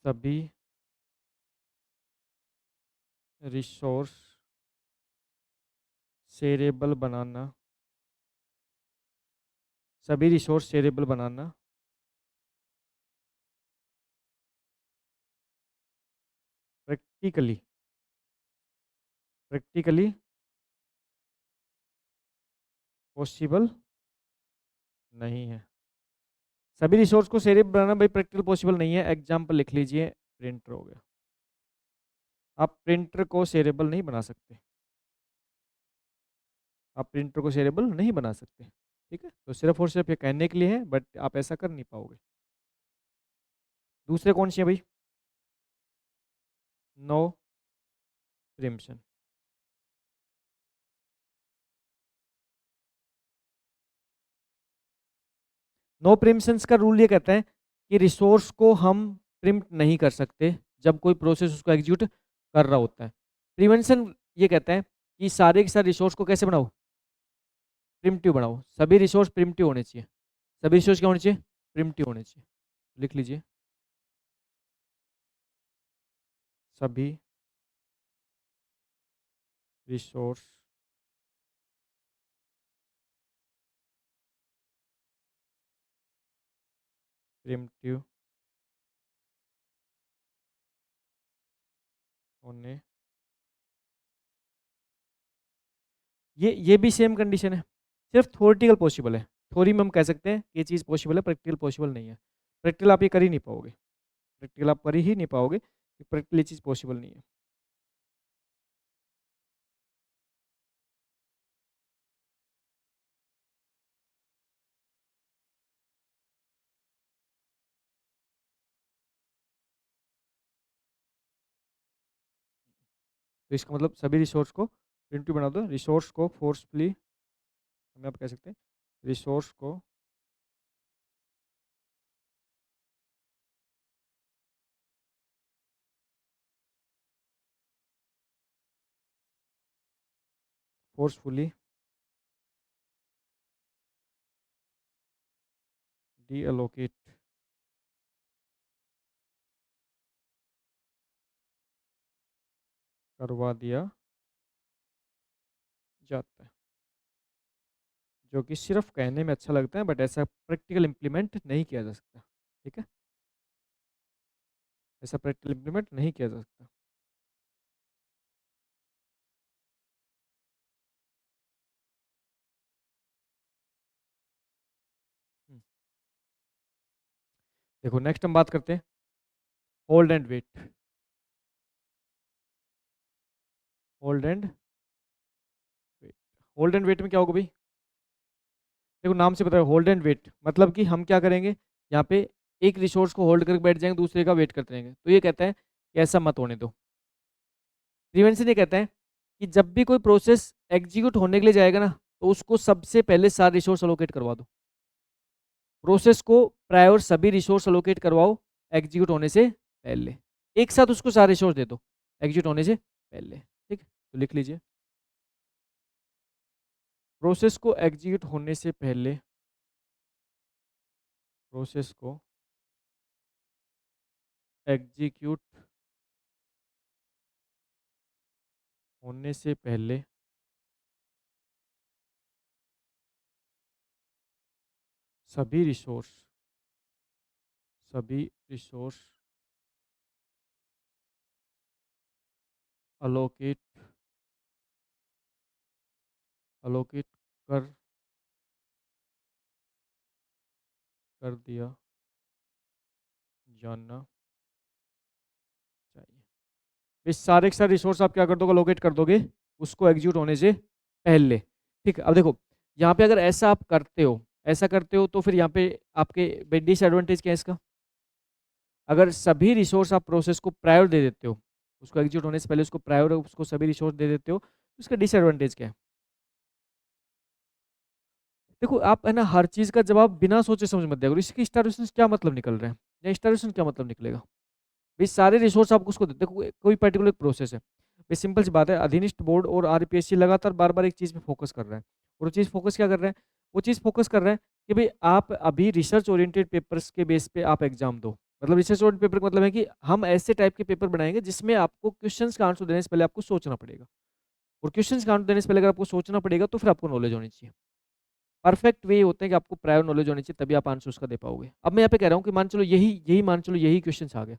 सभी रिसोर्स शेयरेबल बनाना, सभी रिसोर्स शेयरेबल बनाना प्रैक्टिकली, प्रैक्टिकली पॉसिबल नहीं है। सभी रिसोर्स को शेयरेबल बनाना भाई प्रैक्टिकल पॉसिबल नहीं है। एग्जाम्पल लिख लीजिए, प्रिंटर हो गया। आप प्रिंटर को शेयरेबल नहीं बना सकते, आप प्रिंटर को शेयरेबल नहीं बना सकते। ठीक है, तो सिर्फ और सिर्फ ये कहने के लिए है, बट आप ऐसा कर नहीं पाओगे। दूसरे कौन से है भाई? No preemption. नो प्रिम्पशंस का रूल ये कहता है कि रिसोर्स को हम प्रिम्प्ट नहीं कर सकते जब कोई प्रोसेस उसको एग्जीक्यूट कर रहा होता है। प्रिवेंशन ये कहता है कि सारे के सारे रिसोर्स को कैसे बनाओ, प्रिमिटिव बनाओ। सभी रिसोर्स प्रिमिटिव होने चाहिए। सभी रिसोर्स क्या होने चाहिए? प्रिमिटिव होने चाहिए। लिख लीजिए, सभी रिसोर्स प्रिमिटिव होने, ये भी सेम कंडीशन है, सिर्फ थ्योरेटिकल पॉसिबल है। थ्योरी में हम कह सकते हैं कि ये चीज़ पॉसिबल है, प्रैक्टिकल पॉसिबल नहीं है। प्रैक्टिकल आप ये कर ही नहीं पाओगे, प्रैक्टिकल आप कर ही नहीं पाओगे, प्रैक्टिकल ये चीज़ पॉसिबल नहीं है। तो इसका मतलब सभी रिसोर्स को प्रिमिटिव बना दो। रिसोर्स को फोर्सफुली, हम आप कह सकते हैं रिसोर्स को फोर्सफुली डीअलोकेट करवा दिया जाता है, जो कि सिर्फ कहने में अच्छा लगता है, बट ऐसा प्रैक्टिकल इम्प्लीमेंट नहीं किया जा सकता। ठीक है, ऐसा प्रैक्टिकल इम्प्लीमेंट नहीं किया जा सकता। हम्म, देखो नेक्स्ट हम बात करते हैं hold and wait. Hold and wait, hold and wait में क्या होगा भाई? देखो नाम से पता है, होल्ड एंड वेट मतलब कि हम क्या करेंगे यहाँ पे, एक रिसोर्स को होल्ड करके बैठ जाएंगे, दूसरे का वेट करते रहेंगे। तो ये कहता है कि ऐसा मत होने दो। प्रिवेंशन ये कहता है कि जब भी कोई प्रोसेस एग्जीक्यूट होने के लिए जाएगा ना, तो उसको सबसे पहले सारे रिसोर्स अलोकेट करवा दो। प्रोसेस को प्रायोर सभी रिसोर्स अलोकेट करवाओ एग्जीक्यूट होने से पहले। एक साथ उसको सारे रिसोर्स दे दो एग्जीक्यूट होने से पहले। ठीक है, तो लिख लीजिए, प्रोसेस को एग्जीक्यूट होने से पहले, प्रोसेस को एग्जीक्यूट होने से पहले सभी रिसोर्स, सभी रिसोर्स अलोकेट अलोकेट कर कर दिया जाना चाहिए। इस सारे के सारे रिसोर्स आप क्या कर दोगे, अलोकेट कर दोगे उसको एग्जीक्यूट होने से पहले। ठीक है, अब देखो यहाँ पे अगर ऐसा आप करते हो, ऐसा करते हो, तो फिर यहाँ पे आपके डिसएडवांटेज क्या है इसका? अगर सभी रिसोर्स आप प्रोसेस को प्रायोर दे देते हो, उसको एग्जीक्यूट होने से पहले उसको प्रायोर, उसको सभी रिसोर्स दे देते हो, तो इसका डिसएडवांटेज क्या है? देखो आप है ना, हर चीज का जवाब बिना सोचे समझ मत दिया करो। इसकी स्टार्वेशन क्या मतलब निकल रहा है, या स्टार्वेशन क्या मतलब निकलेगा? भाई सारे रिसोर्स आप उसको देखो, कोई पर्टिकुलर प्रोसेस है, भाई सिंपल सी बात है, अधीनिस्थ बोर्ड और आरपीएससी लगातार बार बार एक चीज पे फोकस कर रहा है। और वो चीज फोकस क्या कर रहा है? वो चीज फोकस कर रहा है कि भाई आप अभी रिसर्च ओरिएंटेड पेपर्स के बेस पे आप एग्जाम दो। मतलब रिसर्च ओरिएंटेड पेपर का मतलब है कि हम ऐसे टाइप के पेपर बनाएंगे जिसमें आपको क्वेश्चंस का आंसर देने से पहले आपको सोचना पड़ेगा। और क्वेश्चंस का आंसर देने से पहले अगर आपको सोचना पड़ेगा तो फिर आपको नॉलेज होनी चाहिए। परफेक्ट वे होते हैं कि आपको प्रायर नॉलेज होनी चाहिए, तभी आप आंसर उसका दे पाओगे। अब मैं यहाँ पे कह रहा हूँ कि मान चलो यही यही मान चलो यही क्वेश्चन आ गया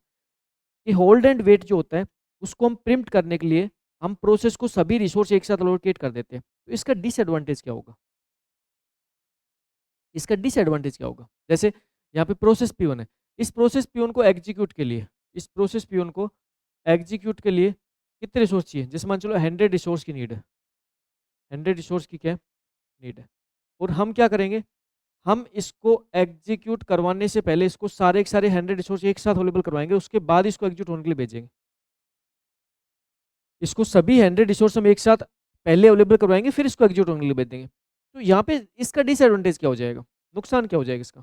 कि होल्ड एंड वेट जो होता है उसको हम प्रिम्प्ट करने के लिए हम प्रोसेस को सभी रिसोर्स एक साथ अलोकेट कर देते हैं। तो इसका डिसएडवांटेज क्या होगा? इसका डिसएडवांटेज क्या होगा? जैसे यहाँ पे प्रोसेस P1 है, इस प्रोसेस P1 को एग्जीक्यूट के लिए, इस प्रोसेस P1 को एग्जीक्यूट के लिए कितने रिसोर्स चाहिए? जैसे मान चलो 100 रिसोर्स की नीड है, 100 रिसोर्स की क्या नीड है? और हम क्या करेंगे, हम इसको एग्जीक्यूट करवाने से पहले इसको सारे के सारे 100 रिसोर्स एक साथ अवेलेबल करवाएंगे, उसके बाद इसको एग्जीक्यूट होने के लिए भेजेंगे। इसको सभी 100 रिसोर्स हम एक साथ पहले अवेलेबल करवाएंगे, फिर इसको एग्जीक्यूट होने के लिए भेज देंगे। तो यहाँ पे इसका डिसएडवांटेज क्या हो जाएगा, नुकसान क्या हो जाएगा इसका?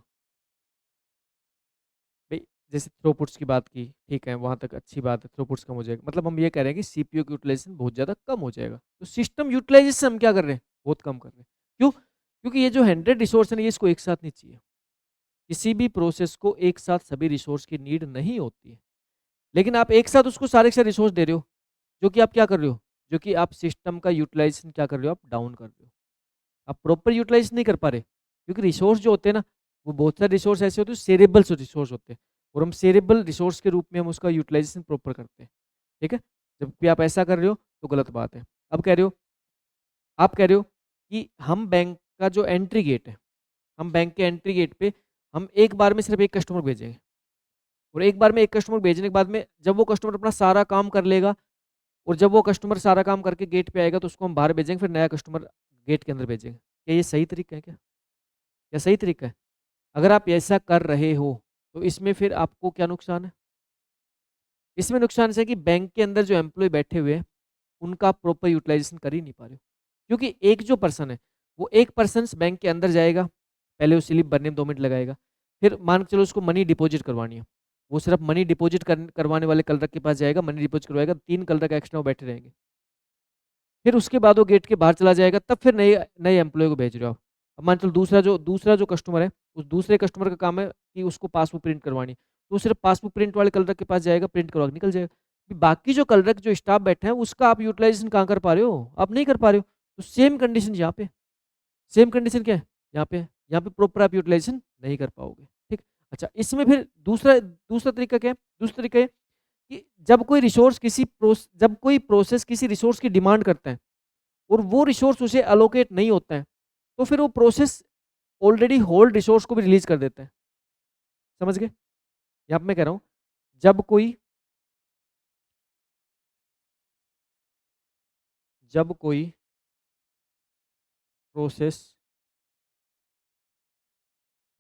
भाई जैसे थ्रोपुट्स की बात की, ठीक है, वहां तक अच्छी बात है, थ्रोपुट्स कम हो जाएगा, मतलब हम ये कह रहे हैं कि सीपीयू की यूटिलाइजेशन बहुत ज़्यादा कम हो जाएगा। तो सिस्टम यूटिलाइजेशन हम क्या कर रहे हैं, बहुत कम कर रहे हैं। क्यों? क्योंकि ये जो 100 रिसोर्स है ना, ये इसको एक साथ नहीं चाहिए। किसी भी प्रोसेस को एक साथ सभी रिसोर्स की नीड नहीं होती है, लेकिन आप एक साथ उसको सारे के सारे रिसोर्स दे रहे हो, जो कि आप क्या कर रहे हो, जो कि आप सिस्टम का यूटिलाइजेशन क्या कर रहे हो, आप डाउन कर रहे हो। आप प्रॉपर यूटिलाइज नहीं कर पा रहे, क्योंकि रिसोर्स जो होते हैं ना, वो बहुत सारे रिसोर्स ऐसे होते हैं सेरेबल रिसोर्स होते हैं, और हम सेरेबल रिसोर्स के रूप में हम उसका यूटिलाइजेशन प्रॉपर करते हैं। ठीक है, जब भी आप ऐसा कर रहे हो तो गलत बात है। अब कह रहे हो, आप कह रहे हो कि हम बैंक का जो एंट्री गेट है, हम बैंक के एंट्री गेट पे हम एक बार में सिर्फ एक कस्टमर भेजेंगे, और एक बार में एक कस्टमर भेजने के बाद में जब वो कस्टमर अपना सारा काम कर लेगा, और जब वो कस्टमर सारा काम करके गेट पे आएगा तो उसको हम बाहर भेजेंगे, फिर नया कस्टमर गेट के अंदर भेजेंगे। क्या ये सही तरीका है क्या? क्या सही तरीका है? अगर आप ऐसा कर रहे हो तो इसमें फिर आपको क्या नुकसान है? इसमें नुकसान है कि बैंक के अंदर जो एम्प्लॉय बैठे हुए हैं उनका आप प्रॉपर यूटिलाइजेशन कर ही नहीं पा रहे हो। क्योंकि एक जो पर्सन है, वो एक पर्सन बैंक के अंदर जाएगा, पहले वो स्लिप भरने में 2 मिनट लगाएगा, फिर मान के चलो उसको मनी डिपॉजिट करवानी है, वो सिर्फ मनी डिपॉजिट करवाने वाले क्लर्क के पास जाएगा, मनी डिपॉजिट करवाएगा, 3 क्लर्क एक्स्ट्रा वो बैठे रहेंगे, फिर उसके बाद वो गेट के बाहर चला जाएगा, तब फिर नए नए एम्प्लॉय को भेज रहे हो आप। अब मान चलो दूसरा जो कस्टमर है, उस दूसरे कस्टमर का काम है कि उसको पासबुक प्रिंट करवानी, तो वो सिर्फ पासबुक प्रिंट वाले क्लर्क के पास जाएगा, प्रिंट करवा के निकल जाएगा। फिर बाकी जो क्लर्क जो स्टाफ बैठे हैं उसका आप यूटिलाइजेशन कहाँ कर पा रहे हो, आप नहीं कर पा रहे हो। तो सेम कंडीशन यहाँ पे, सेम कंडीशन क्या है यहाँ पे, यहाँ पे प्रॉपर आप यूटिलाइजेशन नहीं कर पाओगे। ठीक, अच्छा इसमें फिर दूसरा दूसरा तरीका क्या है, दूसरा तरीका है कि जब कोई प्रोसेस किसी रिसोर्स की डिमांड करता है और वो रिसोर्स उसे अलोकेट नहीं होता है, तो फिर वो प्रोसेस ऑलरेडी होल्ड रिसोर्स को भी रिलीज कर देता है। समझ गए? यहाँ पे मैं कह रहा हूँ, जब कोई जब कोई प्रोसेस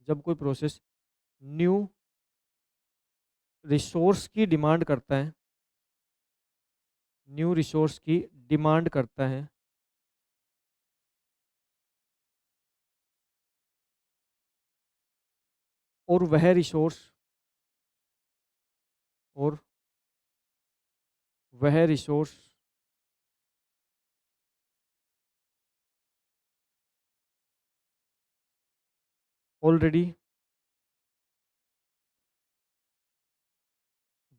जब कोई प्रोसेस न्यू रिसोर्स की डिमांड करता है, न्यू रिसोर्स की डिमांड करता है, और और वह रिसोर्स ऑलरेडी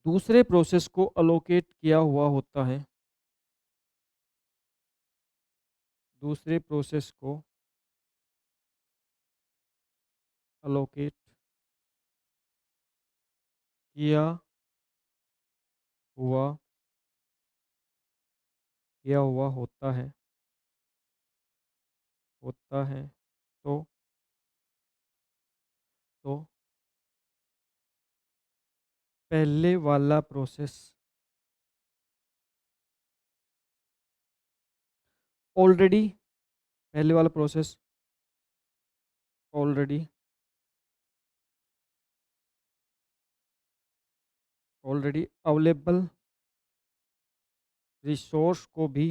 दूसरे प्रोसेस को अलोकेट किया हुआ होता है, दूसरे प्रोसेस को अलोकेट किया हुआ होता है, तो तो पहले वाला प्रोसेस ऑलरेडी पहले वाला प्रोसेस ऑलरेडी अवेलेबल रिसोर्स को भी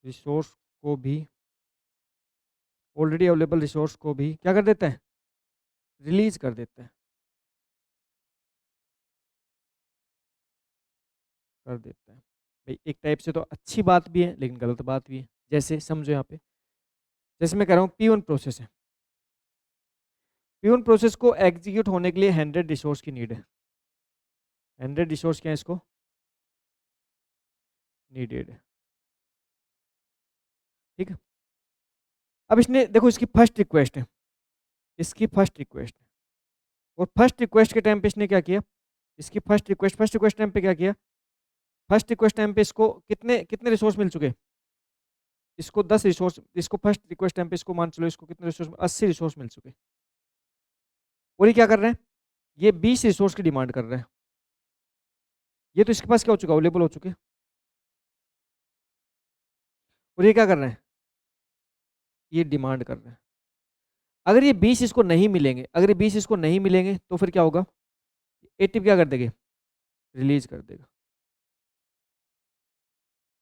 रिसोर्स को भी ऑलरेडी अवेलेबल रिसोर्स को भी क्या कर देता है, रिलीज कर देता है, कर देता है। भाई एक टाइप से तो अच्छी बात भी है लेकिन गलत बात भी है। जैसे समझो यहाँ पे, जैसे मैं कह रहा हूँ P1 प्रोसेस है, P1 प्रोसेस को एग्जीक्यूट होने के लिए 100 रिसोर्स की नीड है। 100 रिसोर्स क्या है इसको, नीडेड है। ठीक है, अब इसने देखो इसकी फर्स्ट रिक्वेस्ट है, इसकी फर्स्ट रिक्वेस्ट है, और फर्स्ट रिक्वेस्ट के टाइम पे इसने क्या किया, इसकी फर्स्ट रिक्वेस्ट टाइम पे क्या किया, फर्स्ट रिक्वेस्ट टाइम पे इसको कितने कितने रिसोर्स मिल चुके, इसको 10 रिसोर्स, इसको फर्स्ट रिक्वेस्ट टाइम पे इसको मान चलो इसको कितने रिसोर्स, 80 रिसोर्स मिल चुके। और ये क्या कर रहे हैं, ये 20 रिसोर्स की डिमांड कर रहे हैं। ये तो इसके पास क्या हो चुका, अवेलेबल हो चुके। और ये क्या कर रहे हैं, ये डिमांड कर रहे हैं। अगर ये 20 इसको नहीं मिलेंगे, अगर ये 20 इसको नहीं मिलेंगे तो फिर क्या होगा, 80 क्या कर देंगे, रिलीज कर देगा।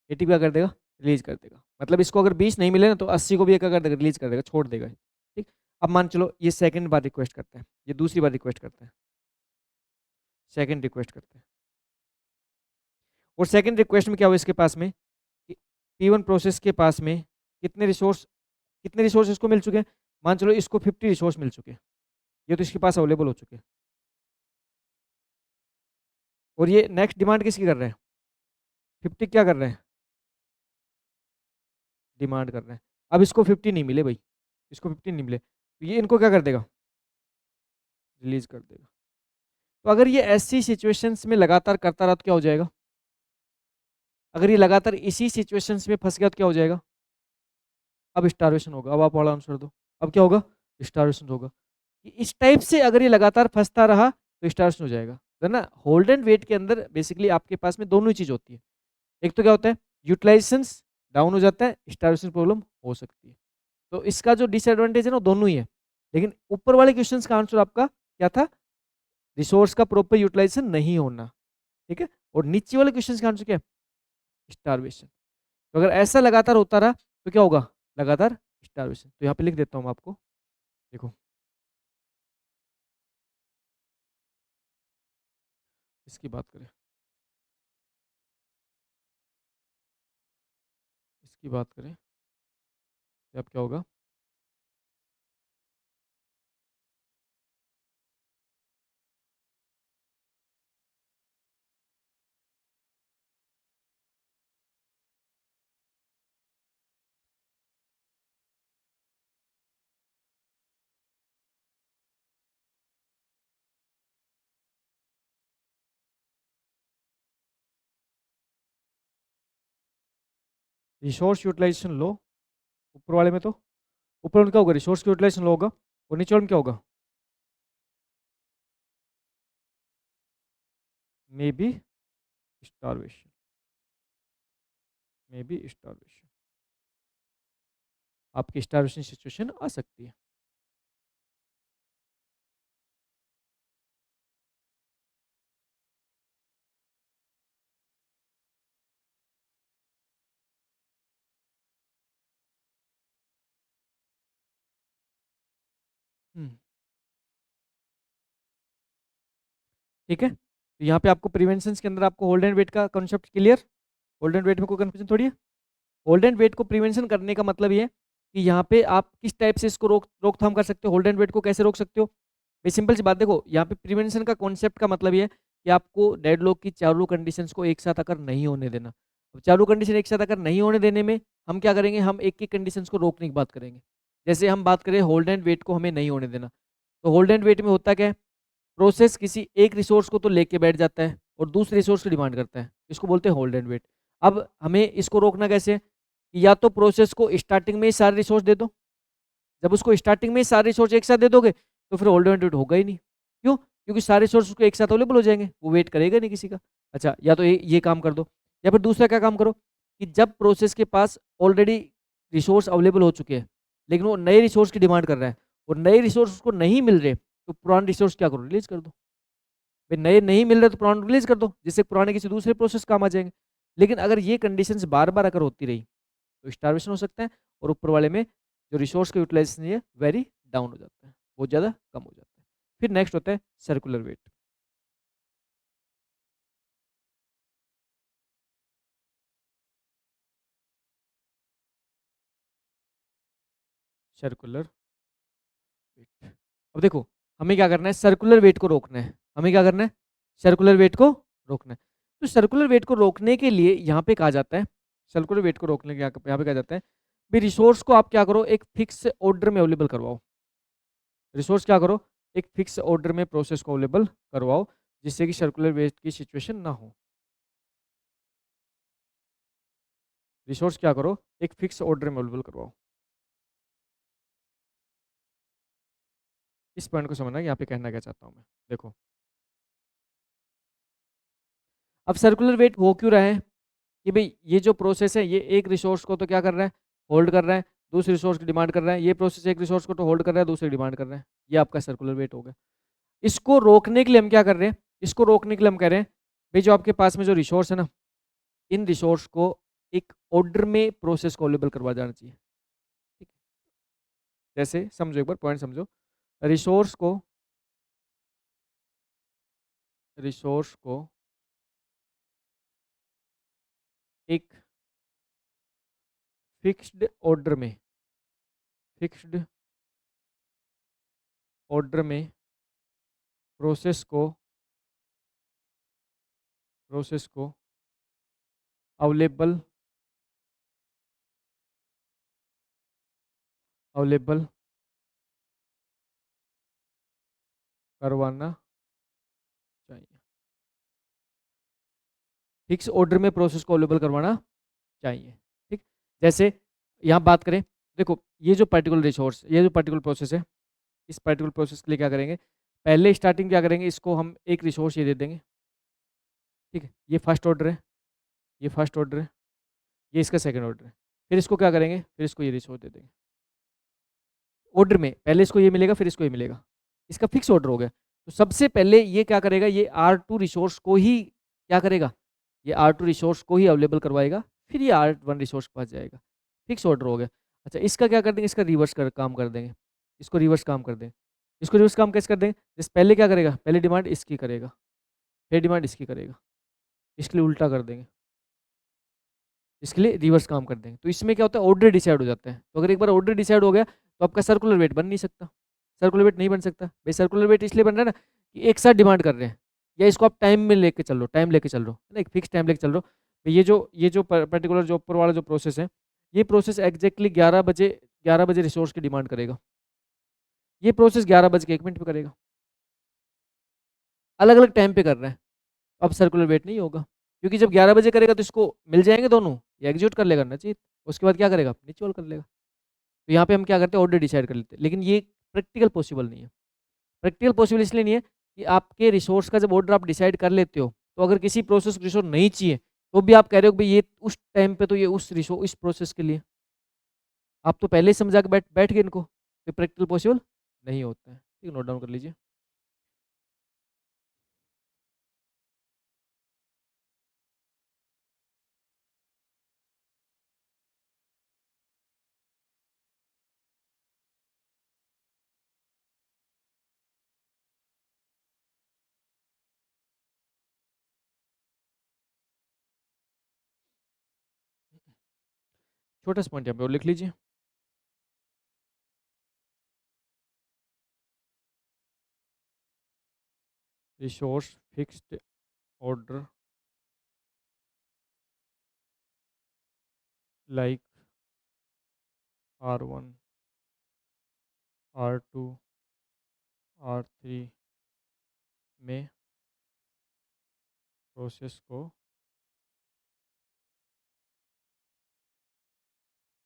80 क्या कर देगा, रिलीज कर देगा। मतलब इसको अगर 20 नहीं मिले ना तो 80 को भी क्या कर देगा, रिलीज कर देगा, छोड़ देगा। ठीक, अब मान चलो ये सेकंड बार रिक्वेस्ट करते हैं, ये दूसरी बार रिक्वेस्ट करते हैं, सेकंड रिक्वेस्ट करते हैं। और सेकंड रिक्वेस्ट में क्या हुआ इसके पास में, P1 प्रोसेस के पास में कितने रिसोर्स इसको मिल चुके हैं, मान चलो इसको 50 रिसोर्स मिल चुके हैं। ये तो इसके पास अवेलेबल हो चुके हैं। और ये नेक्स्ट डिमांड किसकी कर रहे हैं, 50 क्या कर रहे हैं, डिमांड कर रहे हैं। अब इसको 50 नहीं मिले भाई, इसको 50 नहीं मिले तो ये इनको क्या कर देगा, रिलीज कर देगा। तो अगर ये ऐसी सिचुएशंस में लगातार करता रहा तो क्या हो जाएगा, अगर ये लगातार इसी सिचुएशंस में फंस गया तो क्या हो जाएगा, अब स्टारवेशन होगा। अब आप वाला आंसर दो, अब क्या होगा, स्टारवेशन होगा। इस टाइप से अगर ये लगातार फंसता रहा तो स्टारवेशन हो जाएगा, है ना। होल्ड एंड वेट के अंदर बेसिकली आपके पास में दोनों ही चीज होती है। एक तो क्या होता है, यूटिलाइजेशन डाउन हो जाता है, स्टारवेशन प्रॉब्लम हो सकती है। तो इसका जो डिसएडवांटेज है ना वो दोनों ही है। लेकिन ऊपर वाले क्वेश्चन का आंसर आपका क्या था, रिसोर्स का प्रॉपर यूटिलाइजेशन नहीं होना। ठीक है, और नीचे वाले क्वेश्चन का आंसर क्या है, स्टारवेशन। तो अगर ऐसा लगातार होता रहा तो क्या होगा, लगातार स्टारवेशन। तो यहाँ पे लिख देता हूँ आपको, देखो इसकी बात करें, इसकी बात करें तो अब क्या होगा, रिसोर्स यूटिलाइजेशन लो, ऊपर वाले में तो, ऊपर में क्या होगा, रिसोर्स यूटिलाइजेशन लो होगा, और नीचे वाले में क्या होगा, may be starvation, may be starvation. आपकी स्टारवेशन सिचुएशन आ सकती है। हम्म, ठीक है। तो यहाँ पे आपको प्रिवेंशन के अंदर आपको होल्ड एंड वेट का concept clear. Hold and wait में कोई कंफ्यूजन थोड़ी है। होल्ड एंड वेट को प्रिवेंशन करने का मतलब ये है कि यहाँ पे आप किस टाइप से इसको रोकथाम कर सकते हो, होल्ड एंड वेट को कैसे रोक सकते हो। भाई सिंपल सी बात देखो, यहाँ पे प्रिवेंशन का कॉन्सेप्ट का मतलब ये है कि आपको डेडलॉक की चारों कंडीशंस को एक साथ अगर नहीं होने देना। अब चारों कंडीशन एक साथ अगर नहीं होने देने में हम क्या करेंगे, हम एक एक कंडीशंस को रोकने की बात करेंगे। जैसे हम बात करें होल्ड एंड वेट को हमें नहीं होने देना, तो होल्ड एंड वेट में होता क्या है, प्रोसेस किसी एक रिसोर्स को तो लेके बैठ जाता है और दूसरे रिसोर्स की डिमांड करता है, इसको बोलते हैं होल्ड एंड वेट। अब हमें इसको रोकना कैसे है, या तो प्रोसेस को स्टार्टिंग में ही सारे रिसोर्स दे दो। जब उसको स्टार्टिंग में ही सारे रिसोर्स एक साथ दे दोगे तो फिर होल्ड एंड वेट होगा ही नहीं। क्यों? क्योंकि सारे रिसोर्स उसको एक साथ अवेलेबल हो जाएंगे, वो वेट करेगा नहीं किसी का। अच्छा, या तो ये काम कर दो, या फिर दूसरा क्या काम करो कि जब प्रोसेस के पास ऑलरेडी रिसोर्स अवेलेबल हो चुके हैं लेकिन वो नए रिसोर्स की डिमांड कर रहा है और नए रिसोर्स उसको नहीं मिल रहे, तो पुराने रिसोर्स क्या करो, रिलीज कर दो। भाई नए नहीं मिल रहे तो पुराने रिलीज कर दो, जिससे पुराने किसी दूसरे प्रोसेस काम आ जाएंगे। लेकिन अगर ये कंडीशंस बार बार अगर होती रही तो स्टार्वेशन हो सकता है, और ऊपर वाले में जो रिसोर्स का यूटिलाइजेशन है वेरी डाउन हो जाता है, बहुत ज़्यादा कम हो जाता है। फिर नेक्स्ट होता है सर्कुलर वेट। सर्कुलर वेट, अब देखो हमें क्या करना है, सर्कुलर वेट को रोकना है। हमें क्या करना है, सर्कुलर वेट को रोकना है। तो सर्कुलर वेट को रोकने के लिए यहाँ पे कहा जाता है, सर्कुलर वेट को रोकने के यहाँ पे कहा जाता है भी रिसोर्स को आप क्या करो, एक फिक्स ऑर्डर में अवेलेबल करवाओ। रिसोर्स क्या करो, एक फिक्स ऑर्डर में प्रोसेस को अवेलेबल करवाओ, जिससे कि सर्कुलर वेट की सिचुएशन ना हो। रिसोर्स क्या करो, एक फिक्स ऑर्डर में अवेलेबल करवाओ। इस पॉइंट को समझना है यहाँ पे कहना क्या चाहता हूँ मैं। देखो, अब सर्कुलर वेट हो क्यों रहा है कि भाई ये जो प्रोसेस है ये एक रिसोर्स को तो क्या कर रहा है, होल्ड कर रहा है, दूसरे रिसोर्स की डिमांड कर रहा है। ये प्रोसेस एक रिसोर्स को तो होल्ड कर रहा है, दूसरी डिमांड कर रहा है। ये आपका सर्कुलर वेट हो गया। इसको रोकने के लिए हम क्या कर रहे हैं, इसको रोकने के लिए हम कह रहे हैं भाई जो आपके पास में जो रिसोर्स है ना, इन रिसोर्स को एक ऑर्डर में प्रोसेस को अवेलेबल करवा जाना चाहिए। ठीक है? जैसे समझो, एक बार पॉइंट समझो। रिसोर्स को रिसोर्स को एक फिक्स्ड ऑर्डर में, फिक्स्ड ऑर्डर में प्रोसेस को प्रोसेस को अवेलेबल अवेलेबल करवाना चाहिए। फिक्स ऑर्डर में प्रोसेस को अवेलेबल करवाना चाहिए। ठीक, जैसे यहाँ बात करें, देखो ये जो पर्टिकुलर रिसोर्स, ये जो पर्टिकुलर प्रोसेस है, इस पर्टिकुलर प्रोसेस के लिए क्या करेंगे, पहले स्टार्टिंग क्या करेंगे, इसको हम एक रिसोर्स ये दे देंगे। ठीक है, ये फर्स्ट ऑर्डर है, ये फर्स्ट ऑर्डर है, ये इसका सेकंड ऑर्डर है। फिर इसको क्या करेंगे, फिर इसको ये रिसोर्स दे देंगे। ऑर्डर में पहले इसको ये मिलेगा, फिर इसको ये मिलेगा। इसका फिक्स ऑर्डर हो गया। तो सबसे पहले ये क्या करेगा, ये R2 रिसोर्स को ही क्या करेगा, ये R2 रिसोर्स को ही अवेलेबल करवाएगा, फिर ये R1 रिसोर्स के पास जाएगा। फिक्स ऑर्डर हो गया। अच्छा, इसका क्या कर देंगे, इसका रिवर्स काम कर देंगे। इसको रिवर्स काम कर देंगे। इसको रिवर्स काम कैसे कर देंगे, जैसे पहले क्या करेगा, पहले डिमांड इसकी करेगा, फिर डिमांड इसकी करेगा, इसके लिए उल्टा कर देंगे, इसके लिए रिवर्स काम कर देंगे। तो इसमें क्या होता है, ऑर्डर डिसाइड हो जाता है। तो अगर एक बार ऑर्डर डिसाइड हो गया तो आपका सर्कुलर वेट बन नहीं सकता। सर्कुलर वेट नहीं बन सकता। भाई सर्कुलर वेट इसलिए बन रहा है ना कि एक साथ डिमांड कर रहे हैं, या इसको आप टाइम में लेके चल लो, टाइम लेके चल रहे हो है ना, एक फिक्स टाइम लेके चल रहे हो। तो ये जो पर्टिकुलर जो ऊपर वाला जो प्रोसेस है, ये प्रोसेस एग्जैक्टली 11 बजे रिसोर्स की डिमांड करेगा। ये प्रोसेस 11 बज के 1 मिनट पे करेगा, अलग अलग टाइम पे कर रहा है। अब सर्कुलर वेट नहीं होगा, क्योंकि जब 11 बजे करेगा तो इसको मिल जाएंगे दोनों, ये एग्जीक्यूट कर लेगा ना चाहिए, उसके बाद क्या करेगा, नीचे कर लेगा। तो यहाँ पे हम क्या करते हैं, ऑर्डर डिसाइड कर लेते हैं। लेकिन ये प्रैक्टिकल पॉसिबल नहीं है। प्रैक्टिकल पॉसिबल इसलिए नहीं है कि आपके रिसोर्स का जब ऑर्डर आप डिसाइड कर लेते हो, तो अगर किसी प्रोसेस को रिसोर्स नहीं चाहिए तो भी आप कह रहे हो कि भाई ये उस टाइम पे तो ये उस रिसोर्स इस प्रोसेस के लिए, आप तो पहले ही समझा के बैठ बैठ गए इनको, तो प्रैक्टिकल पॉसिबल नहीं होता है। ठीक, नोट डाउन कर लीजिए। छोटा सा पॉइंट यहाँ पे और लिख लीजिए। Resource fixed order like R1, R2, R3 में प्रोसेस को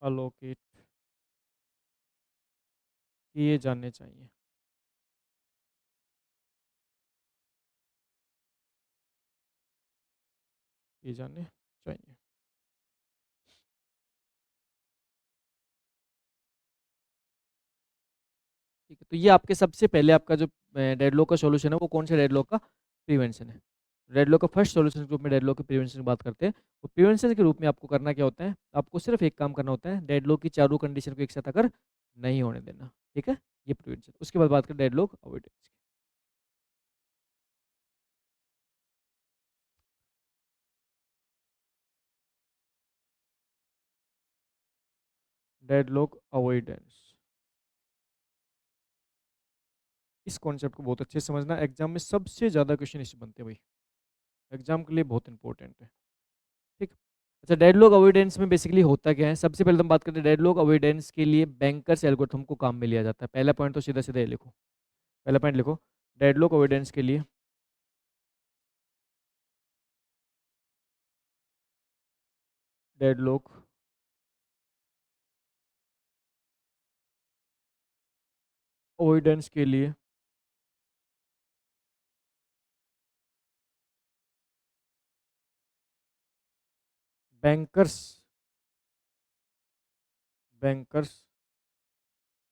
अलोकेट किए जाने चाहिए। किए जाने चाहिए। ठीक है, तो ये आपके सबसे पहले आपका जो डेडलॉक का सॉल्यूशन है वो कौन से डेडलॉक का प्रिवेंशन है। डेडलॉक का फर्स्ट सॉल्यूशन के रूप में डेडलॉक के प्रिवेंशन की बात करते हैं। तो प्रिवेंशन के रूप में आपको करना क्या होता है, आपको सिर्फ एक काम करना होता है, डेडलॉक की चारों कंडीशन को एक साथ अगर नहीं होने देना। ठीक है, ये प्रिवेंशन। उसके बाद बात करें डेडलॉक अवॉइडेंस की। डेडलॉक अवॉइडेंस, इस कॉन्सेप्ट को बहुत अच्छे से समझना, एग्जाम में सबसे ज़्यादा क्वेश्चन इससे बनते हैं भाई, एग्जाम के लिए बहुत इंपॉर्टेंट है। ठीक। अच्छा, डेडलॉक अवॉइडेंस में बेसिकली होता क्या है, सबसे पहले तो हम बात करते हैं डेडलॉक अवॉइडेंस के लिए बैंकर्स एल्गोरिथम को काम में लिया जाता है। पहला पॉइंट तो सीधा सीधा ये लिखो, पहला पॉइंट लिखो, डेडलॉक अवॉइडेंस के लिए डेडलॉक अवॉइडेंस के लिए बैंकर्स बैंकर्स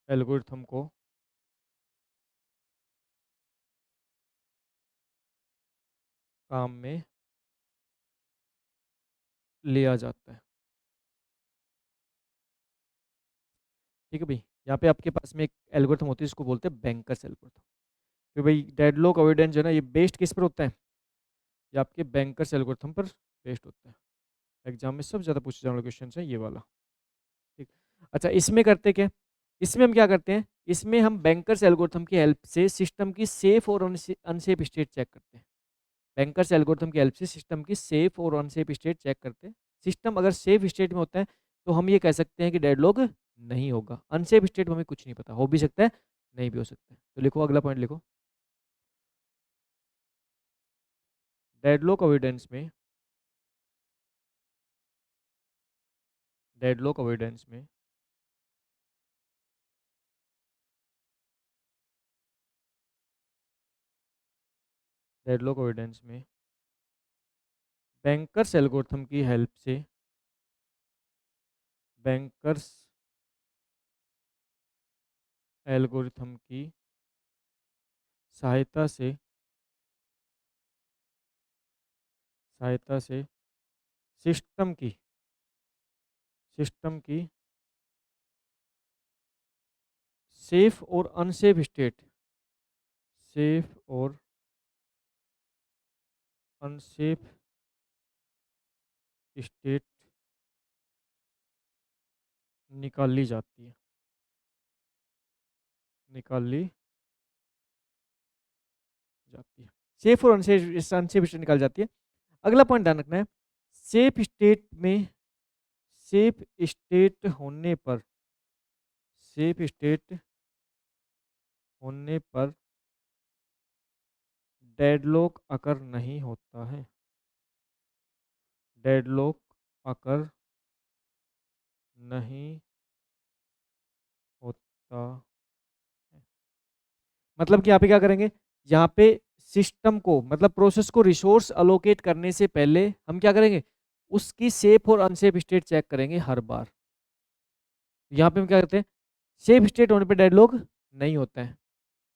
एल्गोरिथम को काम में लिया जाता है। ठीक है भाई, यहाँ पे आपके पास में एक एल्गोरिथम होती है, इसको बोलते हैं बैंकर्स एल्गोरिथम। तो भाई डेडलॉक अवॉइडेंस जो है ना, ये बेस्ड किस पर होता है, ये आपके बैंकर्स एल्गोरिथम पर बेस्ड होता है। एग्जाम में सबसे ज़्यादा पूछे जाने वाला क्वेश्चन है ये वाला। ठीक। अच्छा, इसमें करते क्या, इसमें हम क्या करते हैं, इसमें हम बैंकर्स एल्गोरिथम की हेल्प से सिस्टम की सेफ और अनसेफ स्टेट चेक करते हैं। बैंकर्स एल्गोरिथम की हेल्प से सिस्टम की सेफ और अनसेफ स्टेट चेक करते हैं। सिस्टम अगर सेफ स्टेट में होता है तो हम ये कह सकते हैं कि डेडलॉक नहीं होगा। अनसेफ स्टेट में हमें कुछ नहीं पता, हो भी सकता है नहीं भी हो सकता है। तो लिखो, अगला पॉइंट लिखो, डेडलॉक अवॉइडेंस में डेडलॉक अवॉइडेंस में डेडलॉक अवॉइडेंस में बैंकर्स एल्गोरिथम की हेल्प से बैंकर्स एल्गोरिथम की सहायता से सहायता से सिस्टम की सिस्टम की सेफ और अनसेफ स्टेट सेफ और अनसेफ स्टेट निकाली जाती है निकाली जाती है सेफ और अनसेफ अनसेफ स्टेट निकाली जाती है। अगला पॉइंट ध्यान रखना है, सेफ स्टेट में सेफ स्टेट होने पर सेफ स्टेट होने पर डेडलॉक अकर नहीं होता है। डेडलॉक अकर नहीं होता है। मतलब कि यहाँ पे क्या करेंगे, यहाँ पे सिस्टम को मतलब प्रोसेस को रिसोर्स अलोकेट करने से पहले हम क्या करेंगे, उसकी सेफ और अनसेफ स्टेट चेक करेंगे हर बार। यहाँ पे हम क्या करते हैं, सेफ स्टेट होने पर डेडलॉक नहीं होता है।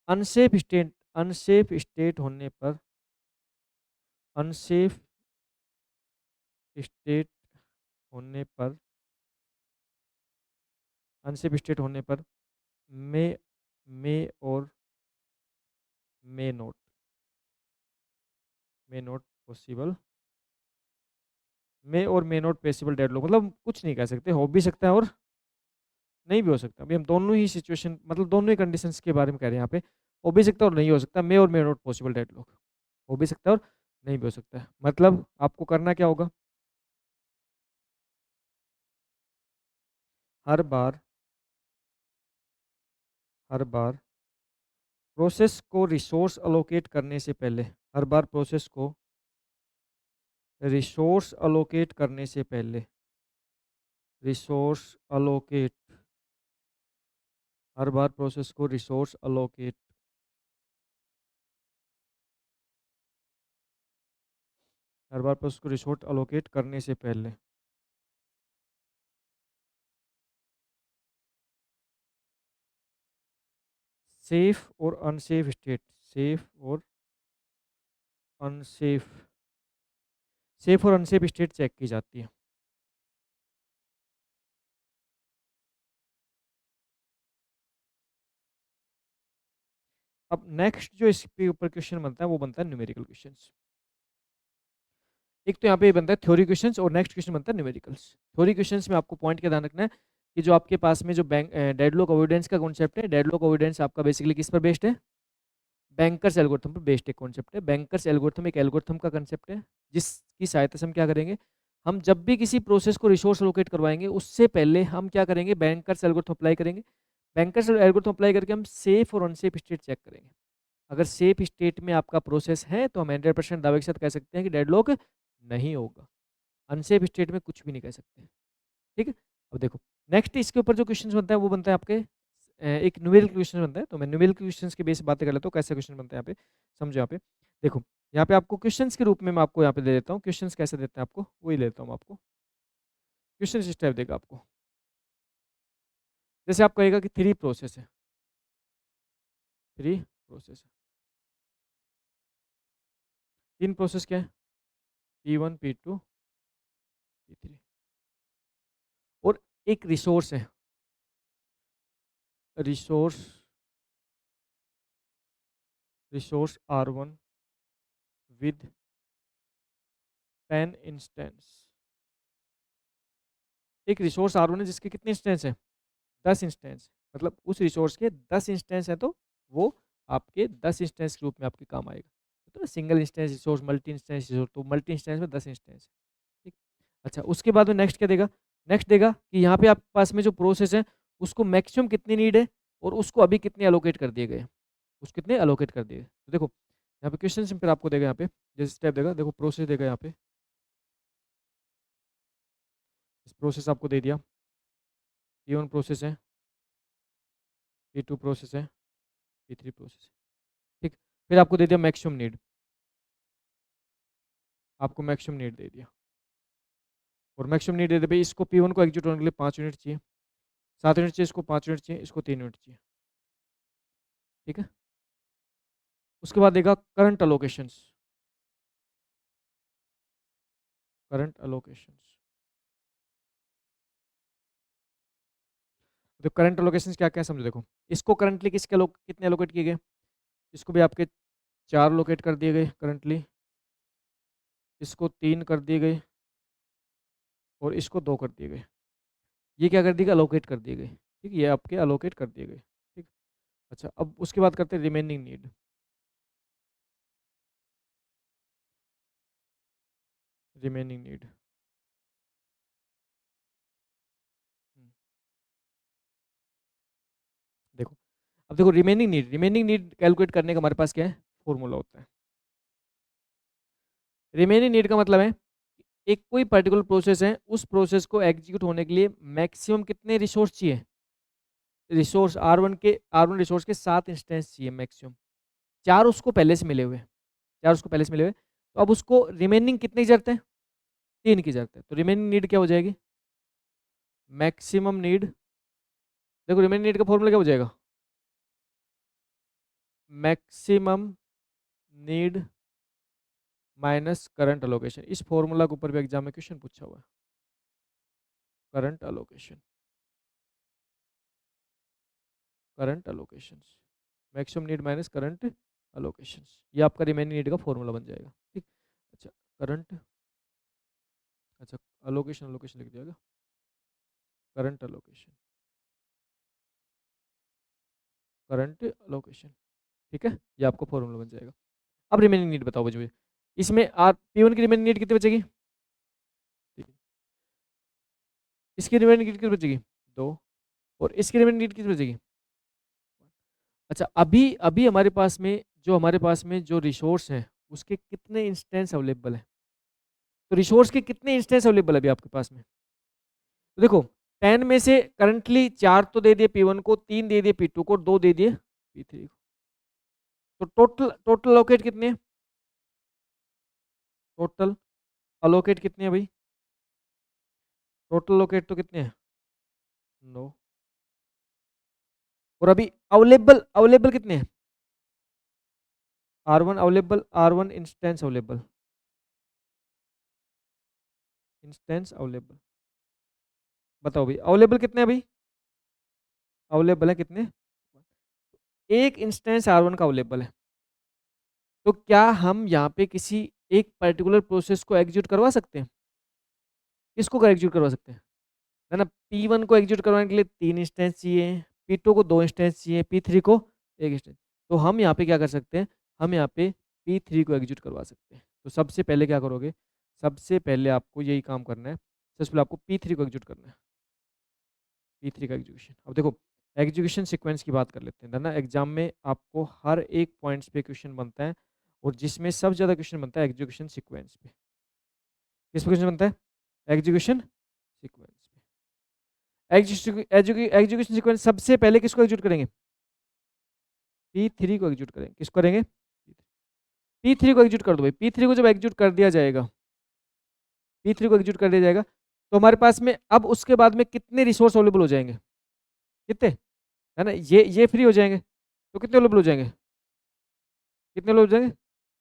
अनसेफ स्टेट होने पर अनसेफ स्टेट होने पर अनसेफ स्टेट होने पर मे मे और मे नोट पॉसिबल मे और मे नॉट पॉसिबल डेडलॉक, मतलब कुछ नहीं कह सकते, हो भी सकता है और नहीं भी हो सकता। अभी हम दोनों ही सिचुएशन, मतलब दोनों ही कंडीशंस के बारे में कह रहे हैं यहाँ पे। हो भी सकता है और नहीं हो सकता, मे और मे नॉट पॉसिबल डेडलॉक। हो भी सकता है और नहीं भी हो सकता है। मतलब आपको करना क्या होगा, हर बार हर बार प्रोसेस को रिसोर्स अलोकेट करने से पहले, हर बार प्रोसेस को रिसोर्स अलोकेट करने से पहले, रिसोर्स अलोकेट, हर बार प्रोसेस को रिसोर्स अलोकेट, हर बार प्रोसेस को रिसोर्स अलोकेट करने से पहले सेफ और अनसेफ स्टेट, सेफ और अनसेफ, सेफ और अनसेफ स्टेट चेक की जाती है। अब नेक्स्ट जो इसके ऊपर क्वेश्चन बनता है वो बनता है न्यूमेरिकल क्वेश्चंस। एक तो यहाँ पे बनता है थ्योरी क्वेश्चंस और नेक्स्ट क्वेश्चन बनता है न्यूमेरिकल्स। थ्योरी क्वेश्चंस में आपको पॉइंट क्या ध्यान रखना है कि जो आपके पास में जो बैंक डेडलॉक अवॉइडेंस का कॉन्सेप्ट है, डेडलॉक अवॉइडेंस आपका बेसिकली किस पर बेस्ड है, बैंकर्स एल्गोरिथम पर बेस्ड एक कॉन्सेप्ट है। बैंकर्स एल्गोरिथम एक एल्गोरिथम का कॉन्सेप्ट है जिसकी सहायता से हम क्या करेंगे, हम जब भी किसी प्रोसेस को रिसोर्स लोकेट करवाएंगे उससे पहले हम क्या करेंगे, बैंकर्स एल्गोरिथम अप्लाई करेंगे। बैंकर्स एल्गोरिथम अप्लाई करके हम सेफ और अनसेफ स्टेट चेक करेंगे। अगर सेफ स्टेट में आपका प्रोसेस है तो हम 100% दावे के साथ कह सकते हैं कि डेडलॉक नहीं होगा। अनसेफ स्टेट में कुछ भी नहीं कह सकते। ठीक है। अब देखो नेक्स्ट इसके ऊपर जो क्वेश्चन बनता है वो बनता है आपके एक न्यूमेरिकल क्वेश्चन बनता है। तो मैं न्यूमेरिकल क्वेश्चंस के बेस बातें कर लेता हूँ, कैसे क्वेश्चन बनते हैं यहाँ पे, समझो यहाँ पे। देखो यहाँ पे आपको क्वेश्चंस के रूप में मैं आपको यहाँ पे दे देता हूँ, क्वेश्चंस कैसे देते हैं आपको वही लेता हूँ आपको। क्वेश्चन इस टाइप देगा आपको, जैसे आप कहेगा कि थ्री प्रोसेस है, थ्री प्रोसेस है, तीन प्रोसेस क्या है, P1 P2 P3, और एक रिसोर्स है, resource resource R1 with 10 instance. एक रिसोर्स R1 है जिसके कितने इंस्टेंस है, 10 इंस्टेंस, मतलब उस रिसोर्स के 10 इंस्टेंस है तो वो आपके 10 इंस्टेंस के रूप में आपके काम आएगा। तो single instance resource, multi instance resource, तो मल्टी इंस्टेंस में 10 इंस्टेंस है। ठीक। अच्छा उसके बाद में नेक्स्ट क्या देगा, नेक्स्ट देगा कि यहाँ पे आपके पास में जो प्रोसेस है उसको मैक्सिमम कितनी नीड है और उसको अभी कितने अलोकेट कर दिए गए, उसको कितने अलोकेट कर दिए। तो देखो यहाँ पे क्वेश्चन फिर आपको देगा, यहाँ पे जैसे स्टेप देगा, देखो प्रोसेस देगा यहाँ पे, इस प्रोसेस आपको दे दिया, P1 प्रोसेस है, P2 प्रोसेस है, P3 प्रोसेस है। ठीक। फिर आपको दे दिया मैक्सिमम नीड, आपको मैक्सिमम नीड दे दिया, और मैक्सिमम नीड दे दिया भाई इसको P1 को एग्जीक्यूट होने के लिए 5 यूनिट चाहिए, 7 यूनिट चाहिए, इसको 5 यूनिट चाहिए, इसको 3 यूनिट चाहिए। ठीक है। उसके बाद देगा करंट अलोकेशंस, करंट अलोकेशंस। तो करंट अलोकेशंस क्या क्या समझो, देखो इसको करंटली किसके कितने अलोकेट किए गए, इसको भी आपके 4 लोकेट कर दिए गए करंटली, इसको 3 कर दिए गए और इसको 2 कर दिए गए। ये क्या कर दिए गए, अलोकेट कर दिए गए। ठीक, ये आपके अलोकेट कर दिए गए। ठीक। अच्छा अब उसके बाद करते हैं रिमेनिंग नीड, रिमेनिंग नीड। देखो अब देखो remaining need, remaining need calculate करने का हमारे पास क्या है, फॉर्मूला होता है। रिमेनिंग नीड का मतलब है एक कोई पर्टिकुलर प्रोसेस है, उस प्रोसेस को एग्जीक्यूट होने के लिए मैक्सिमम कितने रिसोर्स चाहिए, रिसोर्स R1 रिसोर्स के 7 इंस्टेंस चाहिए मैक्सिमम। चार उसको पहले से मिले हुए, चार उसको पहले से मिले हुए, तो अब उसको रिमेनिंग कितने की जरूरत है, 3 की जरूरत है। तो रिमेनिंग नीड क्या हो जाएगी, मैक्सिमम नीड। देखो रिमेनिंग नीड का फॉर्मूला क्या हो जाएगा, maximum need minus current allocation. इस फॉर्मूला के ऊपर भी एग्जाम में क्वेश्चन पूछा हुआ है, current allocation, current allocations, maximum need minus current allocations, ये आपका रिमेनिंग नीड का फॉर्मूला बन जाएगा। ठीक। अच्छा करंट अच्छा, अलोकेशन अलोकेशन लिख दिया क्या? करंट अलोकेशन, करंट अलोकेशन, ठीक है, ये आपको फॉर्मूला बन जाएगा। अब रिमेनिंग नीड बताओ मुझे, इसमें आर P1 की रिमेनिंग नीड कितनी बचेगी? ठीक है, इसकी रिमेनिंग नीड कितनी बचेगी? 2। और इसकी रिमेनिंग नीड कितनी बचेगी? अच्छा, अभी अभी हमारे पास में जो रिसोर्स है उसके कितने इंस्टेंस अवेलेबल है? तो रिसोर्स के कितने इंस्टेंस अवेलेबल है अभी आपके पास में? तो देखो, 10 में से करंटली 4 तो दे दिए P1 को, 3 दे दिए P2 को, 2 दे दिए P3 को। तो टोटल टोटल अलोकेट कितने हैं? टोटल अलोकेट कितने हैं भाई? टोटल अलोकेट तो कितने हैं? 9। और अभी अवेलेबल अवेलेबल कितने हैं? R1 available, R1 instance available, instance available. बताओ भाई अवेलेबल कितने हैं भाई? अवेलेबल है कितने? एक इंस्टेंस R1 का अवेलेबल है। तो क्या हम यहाँ पे किसी एक पर्टिकुलर प्रोसेस को एग्जीक्यूट करवा सकते हैं? किसको एग्जीक्यूट करवा सकते हैं? है ना, P1 को एग्जीक्यूट करवाने के लिए 3 इंस्टेंस चाहिए, P2 को 2 इंस्टेंस चाहिए, P3 को 1 इंस्टेंस। तो हम यहाँ पे क्या कर सकते हैं? हम यहाँ पे P3 को एग्जीक्यूट करवा सकते हैं। तो सबसे पहले क्या करोगे? सबसे पहले आपको यही काम करना है, सबसे पहले आपको P3 को एग्जीक्यूट करना है। P3 का एग्जीक्यूशन, अब देखो एग्जीक्यूशन सीक्वेंस की बात कर लेते हैं, है ना। एग्जाम में आपको हर एक पॉइंट्स पे क्वेश्चन बनता है, और जिसमें सबसे ज़्यादा क्वेश्चन बनता है एग्जीक्यूशन सीक्वेंस पे। किस पे क्वेश्चन बनता है? एग्जीक्यूशन सीक्वेंस पे। एग्जीक्यूशन सीक्वेंस सबसे पहले किसको एग्जीक्यूट करेंगे? P3 को एग्जीक्यूट करेंगे। किसको करेंगे? P3 को एग्जीक्यूट कर दो भाई। P3 को जब एग्जीक्यूट कर दिया जाएगा, P3 को एग्जीक्यूट कर दिया जाएगा, तो हमारे पास में अब उसके बाद में कितने रिसोर्स अवेलेबल हो जाएंगे? कितने? है ना, ये फ्री हो जाएंगे, तो कितने अवेलेबल हो जाएंगे? कितने अवेलेबल हो जाएंगे?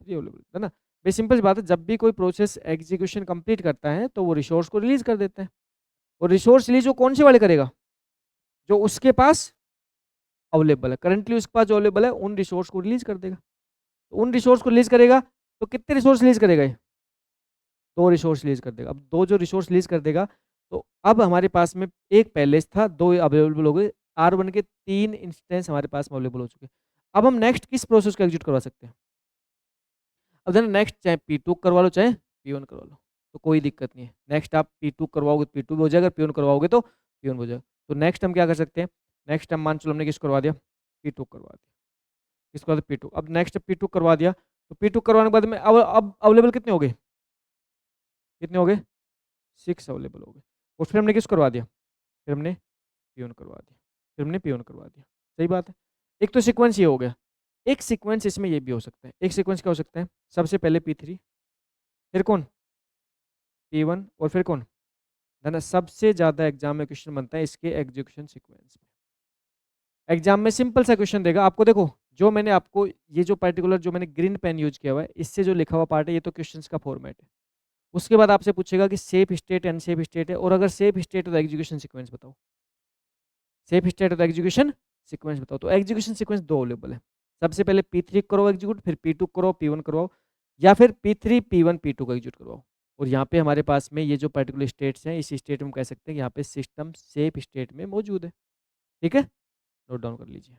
3 अवेलेबल, है ना। भाई सिंपल सी बात है, जब भी कोई प्रोसेस एग्जीक्यूशन कंप्लीट करता है तो वो रिसोर्स को रिलीज कर देता है। और रिसोर्स रिलीज वो कौन से वाले करेगा? जो उसके पास अवेलेबल है, करंटली उसके पास जो अवेलेबल है उन रिसोर्स को रिलीज कर देगा। तो उन रिसोर्स को रिलीज करेगा, तो कितने रिसोर्स रिलीज करेगा ये? 2 रिसोर्स रिलीज कर देगा। अब 2 जो रिसोर्स रिलीज कर देगा, तो अब हमारे पास में एक पहले से था, 2 अवेलेबल हो गए। R1 के 3 इंस्टेंस हमारे पास में अवेलेबल हो चुके हैं। अब हम नेक्स्ट किस प्रोसेस को एग्जीक्यूट करवा सकते हैं? अब देना नेक्स्ट, चाहे P2 करवा लो चाहे P1 करवा लो, तो कोई दिक्कत नहीं है। नेक्स्ट आप P2 करवाओगे तो P2 भी हो जाएगा, P1 करवाओगे तो P1 हो जाएगा। तो नेक्स्ट हम क्या कर सकते हैं? नेक्स्ट हम मान चलो हमने किसको करवा दिया? P2 करवा दिया। किसको करवा दिया? P2। अब नेक्स्ट P2 करवा दिया, तो P2 करवाने के बाद में अब अवेलेबल कितने हो गए? कितने हो गए? 6 अवेलेबल हो गए। और फिर हमने किसको करवा दिया? फिर हमने P1 करवा दिया, फिर हमने P1 करवा दिया। सही बात है। एक तो सीक्वेंस ये हो गया। एक सीक्वेंस इसमें ये भी हो सकता है। एक सीक्वेंस क्या हो सकता है? सबसे पहले P3, फिर कौन? P1, और फिर कौन? है ना, सबसे ज्यादा एग्जाम में क्वेश्चन बनता है इसके एग्जीक्यूशन सीक्वेंस में। एग्जाम में सिंपल सा क्वेश्चन देगा आपको। देखो, जो मैंने आपको ये जो पर्टिकुलर जो मैंने ग्रीन पेन यूज किया हुआ है, इससे जो लिखा हुआ पार्ट है ये तो क्वेश्चंस का फॉर्मेट है। उसके बाद आपसे पूछेगा कि सेफ स्टेट अनसेफ स्टेट है, और अगर सेफ स्टेट है तो एग्जीक्यूशन सीक्वेंस बताओ। सेफ स्टेट है तो एग्जीक्यूशन सीक्वेंस बताओ। तो एग्जीक्यूशन सीक्वेंस 2 अवेलेबल है। सबसे पहले P3 करो एग्जीक्यूट, फिर P2 करो, P1 करवाओ, या फिर P3 P1 P2 को एग्जीक्यूट करवाओ। और यहाँ पे हमारे पास में ये जो पर्टिकुलर स्टेट्स हैं, इस स्टेट में हम कह सकते हैं कि यहाँ पे सिस्टम सेफ स्टेट में मौजूद है। ठीक है, नोट डाउन कर लीजिए।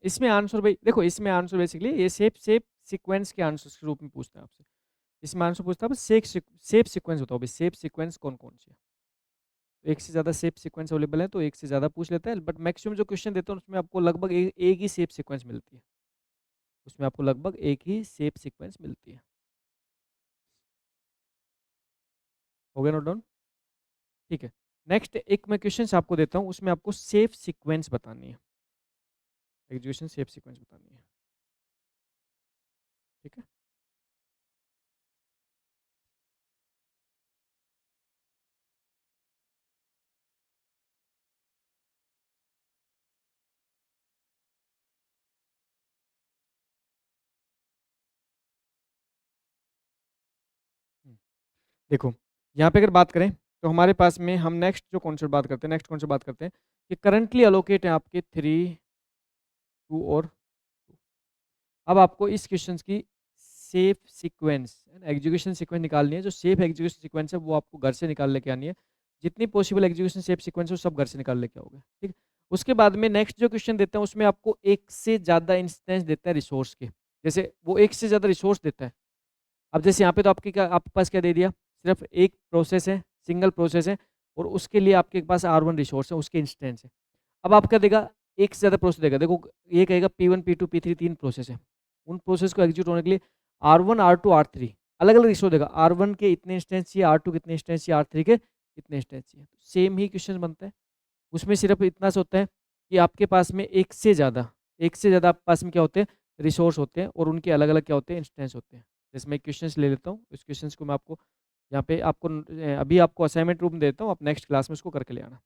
इसमें आंसर भाई देखो, इसमें आंसर बेसिकली ये सेफ सेफ सीक्वेंस के आंसर के रूप में पूछता है आपसे। इसमें आंसर पूछता है सेफ सेफ सीक्वेंस बताओ भाई, सेफ सीक्वेंस कौन कौन सी है? तो एक से ज़्यादा शेप सीक्वेंस अवेलेबल है तो एक से ज़्यादा पूछ लेता है, बट मैक्सिमम जो क्वेश्चन देते हैं उसमें आपको लगभग एक ही शेप सीक्वेंस मिलती है। उसमें आपको लगभग एक ही शेप सीक्वेंस मिलती है। हो गया नोट डाउन? ठीक है। नेक्स्ट एक मैं क्वेश्चंस आपको देता हूँ, उसमें आपको शेप सीक्वेंस बतानी है। एग्जीक्यूशन शेप सीक्वेंस बतानी है। ठीक है। हम्म, देखो, यहाँ पे अगर बात करें तो हमारे पास में हम नेक्स्ट जो कॉन्सेप्ट बात करते हैं, नेक्स्ट कॉन्सेप्ट बात करते हैं कि करंटली अलोकेट है आपके 3, 2 और 2। अब आपको इस क्वेश्चंस की सेफ सीक्वेंस एग्जीक्यूशन सीक्वेंस निकालनी है। जो सेफ एग्जीक्यूशन सीक्वेंस है वो आपको घर से निकाल लेके आनी है। जितनी पॉसिबल एग्जीक्यूशन सेफ सीक्वेंस है वो सब घर से निकाल लेके आओगे। ठीक। उसके बाद में नेक्स्ट जो क्वेश्चन देता है उसमें आपको एक से ज़्यादा इंस्टेंस देता है रिसोर्स के। जैसे वो एक से ज़्यादा रिसोर्स देता है। अब जैसे यहाँ पे तो आपके क्या आपके पास क्या दे दिया, सिर्फ एक प्रोसेस है, सिंगल प्रोसेस है, और उसके लिए आपके पास R1 रिसोर्स है, उसके इंस्टेंस है। अब आप क्या देगा, एक से ज़्यादा प्रोसेस देगा। देखो ये कहेगा P1 P2 P3 तीन प्रोसेस है। उन प्रोसेस को एग्जीक्यूट होने के लिए R1 R2 R3 अलग अलग रिसोर्स देगा। R1 के इतने इंस्टेंस चाहिए, R2 के इतने इंस्टेंस चाहिए, R3 के इतने इंस्टेंस चाहिए। सेम ही क्वेश्चन बनता है। उसमें सिर्फ इतना सा होता है कि आपके पास में एक से ज़्यादा आपके पास में क्या होते हैं, रिसोर्स होते हैं, और उनके अलग अलग क्या होते हैं, इंस्टेंस होते हैं। जैसे मैं क्वेश्चंस ले लेता हूँ, इस क्वेश्चंस को मैं आपको यहाँ पे आपको अभी आपको असाइनमेंट रूप में देता हूँ, आप नेक्स्ट क्लास में इसको करके ले आना।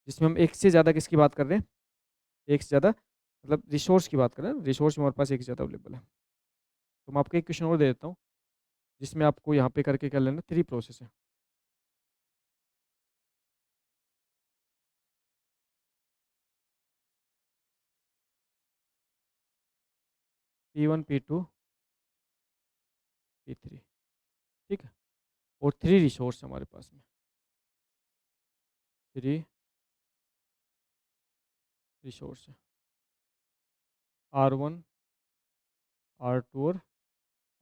जिसमें हम एक से ज़्यादा किसकी बात कर रहे हैं, एक से ज़्यादा मतलब रिसोर्स की बात कर रहे हैं। रिसोर्स हमारे पास एक से ज़्यादा अवेलेबल है। तो मैं आपको एक क्वेश्चन और दे देता हूँ, जिसमें आपको यहाँ पे करके कर लेना 3 प्रोसेस है। P1 P2 P3। ठीक है। और 3 रिसोर्स हमारे पास में, 3 रिसोर्स है। R1 R2 और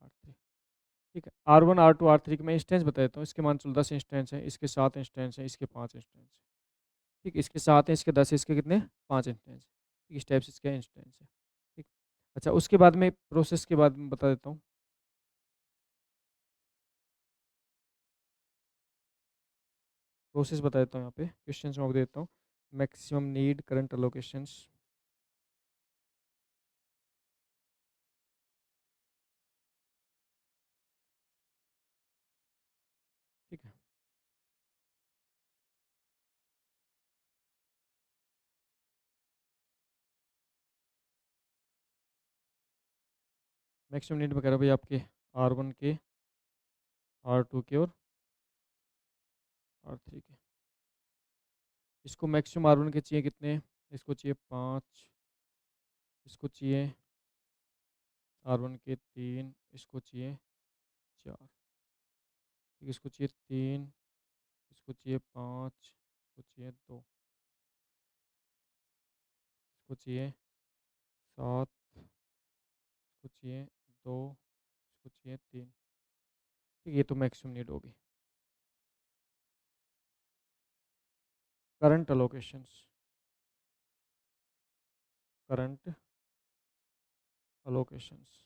R3। ठीक है। R1 R2 R3 के मैं इंस्टेंस बता देता हूँ। इसके मान चलो 10 इंस्टेंस है, इसके 7 इंस्टेंस है, इसके 5 इंस्टेंस है। ठीक है। इसके 7 है, इसके 10 है, इसके कितने 5 इंस्टेंस है। इस टाइप से इसके इंस्टेंस है। ठीक। अच्छा, उसके बाद में प्रोसेस के बाद में बता देता हूँ। प्रोसेस बता देता हूँ। यहाँ पे क्वेश्चन मैं आपको देता हूँ। Maximum need current allocations. ठीक है। मैक्सिमम नीड में कह रहा भाई आपके R1 के, R2 के और R3 के। इसको मैक्सिमम R1 के चाहिए कितने, इसको चाहिए 5, इसको चाहिए R1 के 3, इसको चाहिए 4। ठीक, इसको चाहिए 3, इसको चाहिए 5, इसको चाहिए 2, इसको चाहिए 7, इसको चाहिए 2, इसको चाहिए 3। ठीक, ये तो मैक्सिमम नीड होगी। Current allocations, current allocations.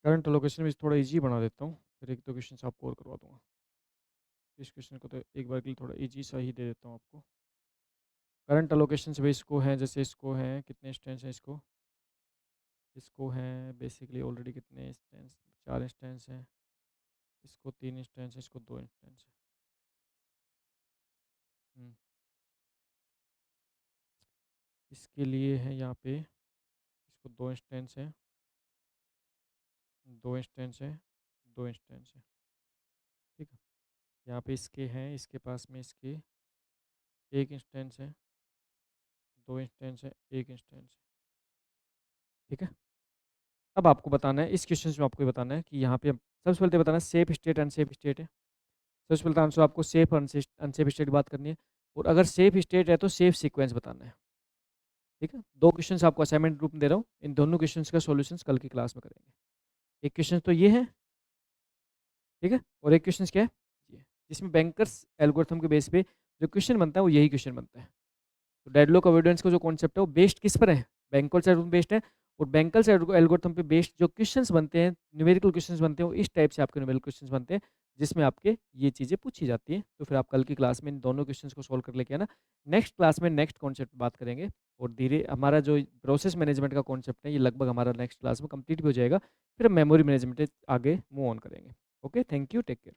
Current allocation में थोड़ा इजी बना देता हूँ, फिर एक दो क्वेश्चन आपको और करवा दूंगा। इस क्वेश्चन को तो एक बार के लिए थोड़ा इजी सा ही दे देता हूँ आपको। करंट अलोकेशन भी इसको है, जैसे इसको है कितने स्टेंस हैं, इसको इसको हैं बेसिकली ऑलरेडी कितने इंस्टेंस, 4 इंस्टेंस हैं। इसको 3 इंस्टेंस है, इसको 2 इंस्टेंस है। इसके लिए है यहाँ पे, इसको 2 इंस्टेंस है, 2 इंस्टेंस है, 2 इंस्टेंस है। ठीक है। यहाँ पे इसके हैं, इसके पास में इसके एक इंस्टेंस है, 2 इंस्टेंस है, एक इंस्टेंस है। ठीक है। अब आपको बताना है इस क्वेश्चन में, आपको ये बताना है कि यहाँ पे सबसे पहले तो बताना है सेफ स्टेट अनसेफ स्टेट है। सबसे पहले आंसर आपको सेफ अनसेफ स्टेट की बात करनी है, और अगर सेफ स्टेट है तो सेफ सीक्वेंस बताना है। ठीक है। 2 क्वेश्चंस आपको असाइनमेंट रूप में दे रहा हूँ, इन दोनों क्वेश्चंस का सॉल्यूशंस कल की क्लास में करेंगे। एक क्वेश्चन तो ये है, ठीक है? और एक क्वेश्चन क्या है? ये, जिसमें बैंकर्स एल्गोरिथम के बेस पे जो क्वेश्चन बनता है वो यही क्वेश्चन बनता है। तो डेडलॉक अवॉइडेंस का जो कॉन्सेप्ट है वो बेस्ड किस पर है? बैंकर्स एल्गोरिथम बेस्ड है और बैंकर्स एल्गोरिथम पे बेस्ड जो क्वेश्चंस बनते हैं, न्यूमेरिकल क्वेश्चंस बनते हैं, वो इस टाइप से आपके न्यूमेरिकल क्वेश्चंस बनते हैं, जिसमें आपके ये चीज़ें पूछी जाती हैं। तो फिर आप कल की क्लास में इन दोनों क्वेश्चंस को सॉल्व कर लेके आना। नेक्स्ट क्लास में नेक्स्ट कॉन्सेप्ट बात करेंगे और धीरे हमारा जो प्रोसेस मैनेजमेंट का कॉन्सेप्ट है, ये लगभग हमारा नेक्स्ट क्लास में कंप्लीट भी हो जाएगा। फिर हम मेमोरी मैनेजमेंट आगे मूव ऑन करेंगे। Okay, thank you, take care.